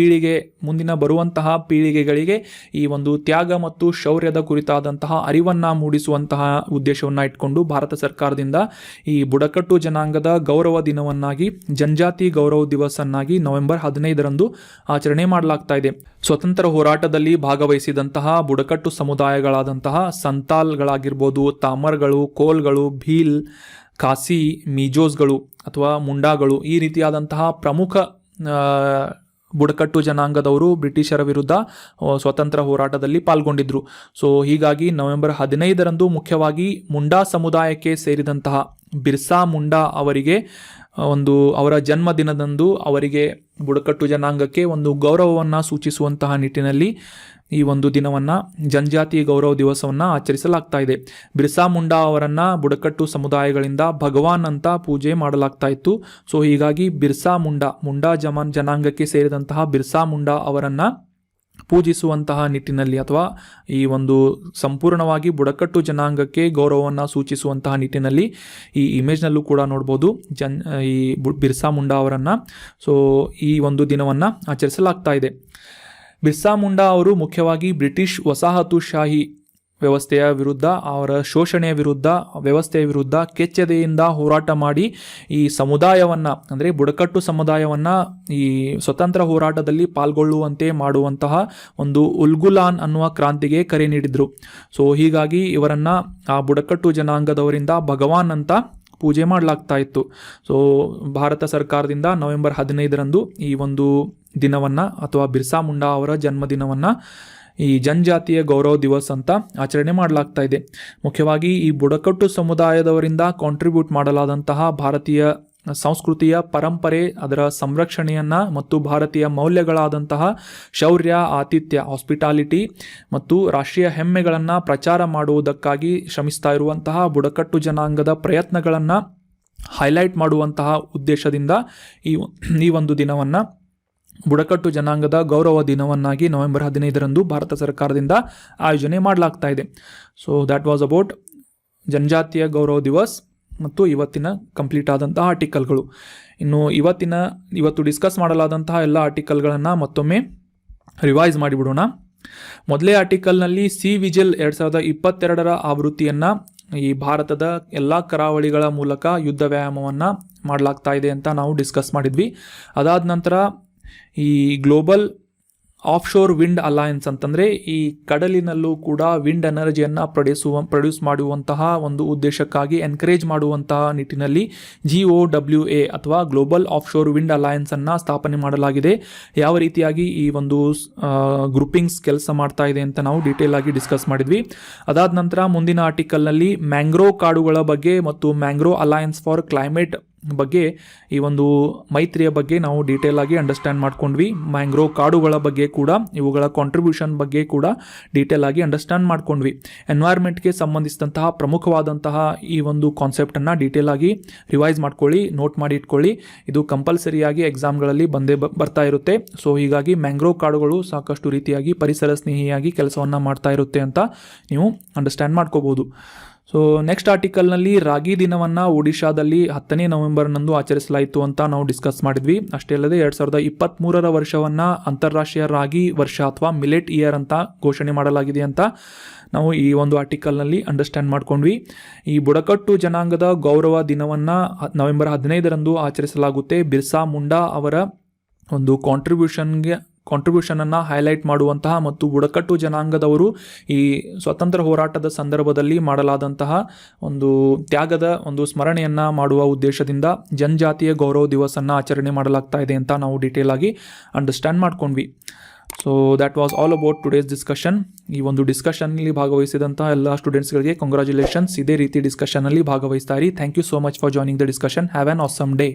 ಮುಂದಿನ ಬರುವಂತಹ ಪೀಳಿಗೆಗಳಿಗೆ ಈ ಒಂದು ತ್ಯಾಗ ಮತ್ತು ಶೌರ್ಯದ ಕುರಿತಾದಂತಹ ಅರಿವನ್ನು ಮೂಡಿಸುವಂತಹ ಉದ್ದೇಶವನ್ನು ಇಟ್ಕೊಂಡು ಭಾರತ ಸರ್ಕಾರದಿಂದ ಈ ಬುಡಕಟ್ಟು ಜನಾಂಗದ ಗೌರವ ದಿನವನ್ನಾಗಿ ಜನಜಾತಿ ಗೌರವ ದಿವಸನ್ನಾಗಿ ನವೆಂಬರ್ 15 ಆಚರಣೆ ಮಾಡಲಾಗ್ತಾ ಇದೆ. ಸ್ವತಂತ್ರ ಹೋರಾಟದಲ್ಲಿ ಭಾಗವಹಿಸಿದಂತಹ ಬುಡಕಟ್ಟು ಸಮುದಾಯಗಳಾದಂತಹ ಸಂತಾಲ್ಗಳಾಗಿರ್ಬೋದು, ತಾಮರ್ಗಳು, ಕೋಲ್ಗಳು, ಭೀಲ್, ಖಾಸಿ, ಮಿಜೋಸ್ಗಳು ಅಥವಾ ಮುಂಡಾಗಳು, ಈ ರೀತಿಯಾದಂತಹ ಪ್ರಮುಖ ಬುಡಕಟ್ಟು ಜನಾಂಗದವರು ಬ್ರಿಟಿಷರ ವಿರುದ್ಧ ಸ್ವತಂತ್ರ ಹೋರಾಟದಲ್ಲಿ ಪಾಲ್ಗೊಂಡಿದ್ರು. ಸೊ ಹೀಗಾಗಿ ನವೆಂಬರ್ 15 ಮುಖ್ಯವಾಗಿ ಮುಂಡಾ ಸಮುದಾಯಕ್ಕೆ ಸೇರಿದಂತಹ ಬಿರ್ಸಾ ಮುಂಡಾ ಅವರಿಗೆ ಅವರ ಜನ್ಮದಿನದಂದು ಅವರಿಗೆ ಬುಡಕಟ್ಟು ಜನಾಂಗಕ್ಕೆ ಒಂದು ಗೌರವವನ್ನು ಸೂಚಿಸುವಂತಹ ನಿಟ್ಟಿನಲ್ಲಿ ಈ ಒಂದು ದಿನವನ್ನು ಜನಜಾತಿ ಗೌರವ ದಿವಸವನ್ನು ಆಚರಿಸಲಾಗ್ತಾ ಇದೆ. ಬಿರ್ಸಾ ಮುಂಡಾ ಅವರನ್ನು ಬುಡಕಟ್ಟು ಸಮುದಾಯಗಳಿಂದ ಭಗವಾನ್ ಅಂತ ಪೂಜೆ ಮಾಡಲಾಗ್ತಾ ಇತ್ತು. ಸೊ ಹೀಗಾಗಿ ಬಿರ್ಸಾ ಮುಂಡಾ ಜನಾಂಗಕ್ಕೆ ಸೇರಿದಂತಹ ಬಿರ್ಸಾ ಮುಂಡಾ ಅವರನ್ನು ಪೂಜಿಸುವಂತಹ ನಿಟ್ಟಿನಲ್ಲಿ ಅಥವಾ ಈ ಒಂದು ಸಂಪೂರ್ಣವಾಗಿ ಬುಡಕಟ್ಟು ಜನಾಂಗಕ್ಕೆ ಗೌರವವನ್ನು ಸೂಚಿಸುವಂತಹ ನಿಟ್ಟಿನಲ್ಲಿ ಈ ಇಮೇಜ್ನಲ್ಲೂ ಕೂಡ ನೋಡ್ಬೋದು ಈ ಬಿರ್ಸಾ ಮುಂಡಾ ಅವರನ್ನು. ಸೊ ಈ ಒಂದು ದಿನವನ್ನು ಆಚರಿಸಲಾಗ್ತಾ ಇದೆ. ಬಿರ್ಸಾ ಮುಂಡಾ ಅವರು ಮುಖ್ಯವಾಗಿ ಬ್ರಿಟಿಷ್ ವಸಾಹತುಶಾಹಿ ವ್ಯವಸ್ಥೆಯ ವಿರುದ್ಧ, ಅವರ ಶೋಷಣೆಯ ವಿರುದ್ಧ, ವ್ಯವಸ್ಥೆಯ ವಿರುದ್ಧ ಕೆಚ್ಚೆದೆಯಿಂದ ಹೋರಾಟ ಮಾಡಿ ಈ ಸಮುದಾಯವನ್ನು ಅಂದರೆ ಬುಡಕಟ್ಟು ಸಮುದಾಯವನ್ನು ಈ ಸ್ವತಂತ್ರ ಹೋರಾಟದಲ್ಲಿ ಪಾಲ್ಗೊಳ್ಳುವಂತೆ ಮಾಡುವಂತಹ ಒಂದು ಉಲ್ಗುಲಾನ್ ಅನ್ನುವ ಕ್ರಾಂತಿಗೆ ಕರೆ ನೀಡಿದರು. ಸೊ ಹೀಗಾಗಿ ಇವರನ್ನು ಆ ಬುಡಕಟ್ಟು ಜನಾಂಗದವರಿಂದ ಭಗವಾನ್ ಅಂತ ಪೂಜೆ ಮಾಡಲಾಗ್ತಾ ಇತ್ತು. ಸೊ ಭಾರತ ಸರ್ಕಾರದಿಂದ ನವೆಂಬರ್ 15 ಈ ಒಂದು ದಿನವನ್ನು ಅಥವಾ ಬಿರ್ಸಾ ಮುಂಡಾ ಅವರ ಜನ್ಮದಿನವನ್ನು ಈ ಜನಜಾತಿಯ ಗೌರವ ದಿವಸ್ ಅಂತ ಆಚರಣೆ ಮಾಡಲಾಗ್ತಾ ಇದೆ. ಮುಖ್ಯವಾಗಿ ಈ ಬುಡಕಟ್ಟು ಸಮುದಾಯದವರಿಂದ ಕಾಂಟ್ರಿಬ್ಯೂಟ್ ಮಾಡಲಾದಂತಹ ಭಾರತೀಯ ಸಂಸ್ಕೃತಿಯ ಪರಂಪರೆ, ಅದರ ಸಂರಕ್ಷಣೆಯನ್ನು ಮತ್ತು ಭಾರತೀಯ ಮೌಲ್ಯಗಳಾದಂತಹ ಶೌರ್ಯ, ಆತಿಥ್ಯ, ಹಾಸ್ಪಿಟಾಲಿಟಿ ಮತ್ತು ರಾಷ್ಟ್ರೀಯ ಹೆಮ್ಮೆಗಳನ್ನು ಪ್ರಚಾರ ಮಾಡುವುದಕ್ಕಾಗಿ ಶ್ರಮಿಸ್ತಾ ಇರುವಂತಹ ಬುಡಕಟ್ಟು ಜನಾಂಗದ ಪ್ರಯತ್ನಗಳನ್ನು ಹೈಲೈಟ್ ಮಾಡುವಂತಹ ಉದ್ದೇಶದಿಂದ ಈ ಒಂದು ದಿನವನ್ನು ಬುಡಕಟ್ಟು ಜನಾಂಗದ ಗೌರವ ದಿನವನ್ನಾಗಿ ನವೆಂಬರ್ 15 ಭಾರತ ಸರ್ಕಾರದಿಂದ ಆಯೋಜನೆ ಮಾಡಲಾಗ್ತಾ ಇದೆ. ಸೊ ದ್ಯಾಟ್ ವಾಸ್ ಅಬೌಟ್ ಜನಜಾತಿಯ ಗೌರವ ದಿವಸ್ ಮತ್ತು ಇವತ್ತಿನ ಕಂಪ್ಲೀಟ್ ಆದಂತಹ ಆರ್ಟಿಕಲ್ಗಳು. ಇನ್ನು ಇವತ್ತು ಡಿಸ್ಕಸ್ ಮಾಡಲಾದಂತಹ ಎಲ್ಲ ಆರ್ಟಿಕಲ್ಗಳನ್ನು ಮತ್ತೊಮ್ಮೆ ರಿವೈಸ್ ಮಾಡಿಬಿಡೋಣ. ಮೊದಲೇ ಆರ್ಟಿಕಲ್ನಲ್ಲಿ ಸಿ ವಿಜಿಲ್ 2022 ಆವೃತ್ತಿಯನ್ನು ಈ ಭಾರತದ ಎಲ್ಲ ಕರಾವಳಿಗಳ ಮೂಲಕ ಯುದ್ಧ ವ್ಯಾಯಾಮವನ್ನು ಮಾಡಲಾಗ್ತಾ ಇದೆ ಅಂತ ನಾವು ಡಿಸ್ಕಸ್ ಮಾಡಿದ್ವಿ. ಅದಾದ ನಂತರ ಈ ಗ್ಲೋಬಲ್ ಆಫ್ಶೋರ್ ವಿಂಡ್ ಅಲಯನ್ಸ್ ಅಂತಂದರೆ ಈ ಕಡಲಿನಲ್ಲೂ ಕೂಡ ವಿಂಡ್ ಎನರ್ಜಿಯನ್ನು ಪ್ರೊಡ್ಯೂಸ್ ಮಾಡುವಂತಹ ಒಂದು ಉದ್ದೇಶಕ್ಕಾಗಿ ಎನ್ಕರೇಜ್ ಮಾಡುವಂತಹ ನಿಟ್ಟಿನಲ್ಲಿ GOWA ಅಥವಾ ಗ್ಲೋಬಲ್ ಆಫ್ಶೋರ್ ವಿಂಡ್ ಅಲಯನ್ಸನ್ನು ಸ್ಥಾಪನೆ ಮಾಡಲಾಗಿದೆ. ಯಾವ ರೀತಿಯಾಗಿ ಈ ಒಂದು ಗ್ರೂಪಿಂಗ್ಸ್ ಕೆಲಸ ಮಾಡ್ತಾ ಇದೆ ಅಂತ ನಾವು ಡೀಟೇಲ್ ಆಗಿ ಡಿಸ್ಕಸ್ ಮಾಡಿದ್ವಿ. ಅದಾದ ನಂತರ ಮುಂದಿನ ಆರ್ಟಿಕಲ್ನಲ್ಲಿ ಮ್ಯಾಂಗ್ರೋವ್ ಕಾಡುಗಳ ಬಗ್ಗೆ ಮತ್ತು ಮ್ಯಾಂಗ್ರೋವ್ ಅಲಯನ್ಸ್ ಫಾರ್ ಕ್ಲೈಮೇಟ್ ಬಗ್ಗೆ, ಈ ಒಂದು ಮೈತ್ರಿಯ ಬಗ್ಗೆ ನಾವು ಡೀಟೇಲ್ ಆಗಿ ಅಂಡರ್ಸ್ಟ್ಯಾಂಡ್ ಮಾಡ್ಕೊಂಡ್ವಿ. ಮ್ಯಾಂಗ್ರೋವ್ ಕಾಡುಗಳ ಬಗ್ಗೆ ಕೂಡ, ಇವುಗಳ ಕಾಂಟ್ರಿಬ್ಯೂಷನ್ ಬಗ್ಗೆ ಕೂಡ ಡೀಟೇಲ್ ಆಗಿ ಅಂಡರ್ಸ್ಟ್ಯಾಂಡ್ ಮಾಡ್ಕೊಂಡ್ವಿ. ಎನ್ವೈರ್ಮೆಂಟ್ಗೆ ಸಂಬಂಧಿಸಿದಂತಹ ಪ್ರಮುಖವಾದಂತಹ ಈ ಒಂದು ಕಾನ್ಸೆಪ್ಟನ್ನು ಡೀಟೇಲ್ ಆಗಿ ರಿವೈಸ್ ಮಾಡ್ಕೊಳ್ಳಿ, ನೋಟ್ ಮಾಡಿ ಇಟ್ಕೊಳ್ಳಿ. ಇದು ಕಂಪಲ್ಸರಿಯಾಗಿ ಎಕ್ಸಾಮ್ಗಳಲ್ಲಿ ಬರ್ತಾ ಇರುತ್ತೆ. ಸೊ ಹೀಗಾಗಿ ಮ್ಯಾಂಗ್ರೋವ್ ಕಾಡುಗಳು ಸಾಕಷ್ಟು ರೀತಿಯಾಗಿ ಪರಿಸರ ಸ್ನೇಹಿಯಾಗಿ ಕೆಲಸವನ್ನು ಮಾಡ್ತಾ ಇರುತ್ತೆ ಅಂತ ನೀವು ಅಂಡರ್ಸ್ಟ್ಯಾಂಡ್ ಮಾಡ್ಕೋಬೋದು. ಸೊ ನೆಕ್ಸ್ಟ್ ಆರ್ಟಿಕಲ್ನಲ್ಲಿ ರಾಗಿ ದಿನವನ್ನು ಒಡಿಶಾದಲ್ಲಿ 10ನೇ ನವೆಂಬರ್ನಂದು ಆಚರಿಸಲಾಯಿತು ಅಂತ ನಾವು ಡಿಸ್ಕಸ್ ಮಾಡಿದ್ವಿ. ಅಷ್ಟೇ ಅಲ್ಲದೆ 2023 ವರ್ಷವನ್ನು ಅಂತಾರಾಷ್ಟ್ರೀಯ ರಾಗಿ ವರ್ಷ ಅಥವಾ ಮಿಲೆಟ್ ಇಯರ್ ಅಂತ ಘೋಷಣೆ ಮಾಡಲಾಗಿದೆ ಅಂತ ನಾವು ಈ ಒಂದು ಆರ್ಟಿಕಲ್ನಲ್ಲಿ ಅಂಡರ್ಸ್ಟ್ಯಾಂಡ್ ಮಾಡ್ಕೊಂಡ್ವಿ. ಈ ಬುಡಕಟ್ಟು ಜನಾಂಗದ ಗೌರವ ದಿನವನ್ನು ನವೆಂಬರ್ 15ರಂದು ಆಚರಿಸಲಾಗುತ್ತೆ. ಬಿರ್ಸಾ ಮುಂಡಾ ಅವರ ಒಂದು ಕಾಂಟ್ರಿಬ್ಯೂಷನನ್ನು ಹೈಲೈಟ್ ಮಾಡುವಂತಹ ಮತ್ತು ಬುಡಕಟ್ಟು ಜನಾಂಗದವರು ಈ ಸ್ವಾತಂತ್ರ್ಯ ಹೋರಾಟದ ಸಂದರ್ಭದಲ್ಲಿ ಮಾಡಲಾದಂತಹ ಒಂದು ತ್ಯಾಗದ ಒಂದು ಸ್ಮರಣೆಯನ್ನು ಮಾಡುವ ಉದ್ದೇಶದಿಂದ ಜನಜಾತಿಯ ಗೌರವ ದಿವಸನ್ನು ಆಚರಣೆ ಮಾಡಲಾಗ್ತಾ ಇದೆ ಅಂತ ನಾವು ಡೀಟೇಲ್ ಆಗಿ ಅಂಡರ್ಸ್ಟ್ಯಾಂಡ್ ಮಾಡ್ಕೊಂಡ್ವಿ. So that was all about today's discussion. ಈ ಒಂದು ಡಿಸ್ಕಷನ್ನಲ್ಲಿ ಭಾಗವಹಿಸಿದಂಥ ಎಲ್ಲ ಸ್ಟೂಡೆಂಟ್ಸ್ಗಳಿಗೆ ಕಂಗ್ರ್ಯಾಚುಲೇಷನ್ಸ್. ಇದೇ ರೀತಿ ಡಿಸ್ಕಷನ್ನಲ್ಲಿ ಭಾಗವಹಿಸ್ತಾ ಇರಿ. Thank you so much for joining the discussion. Have an awesome day.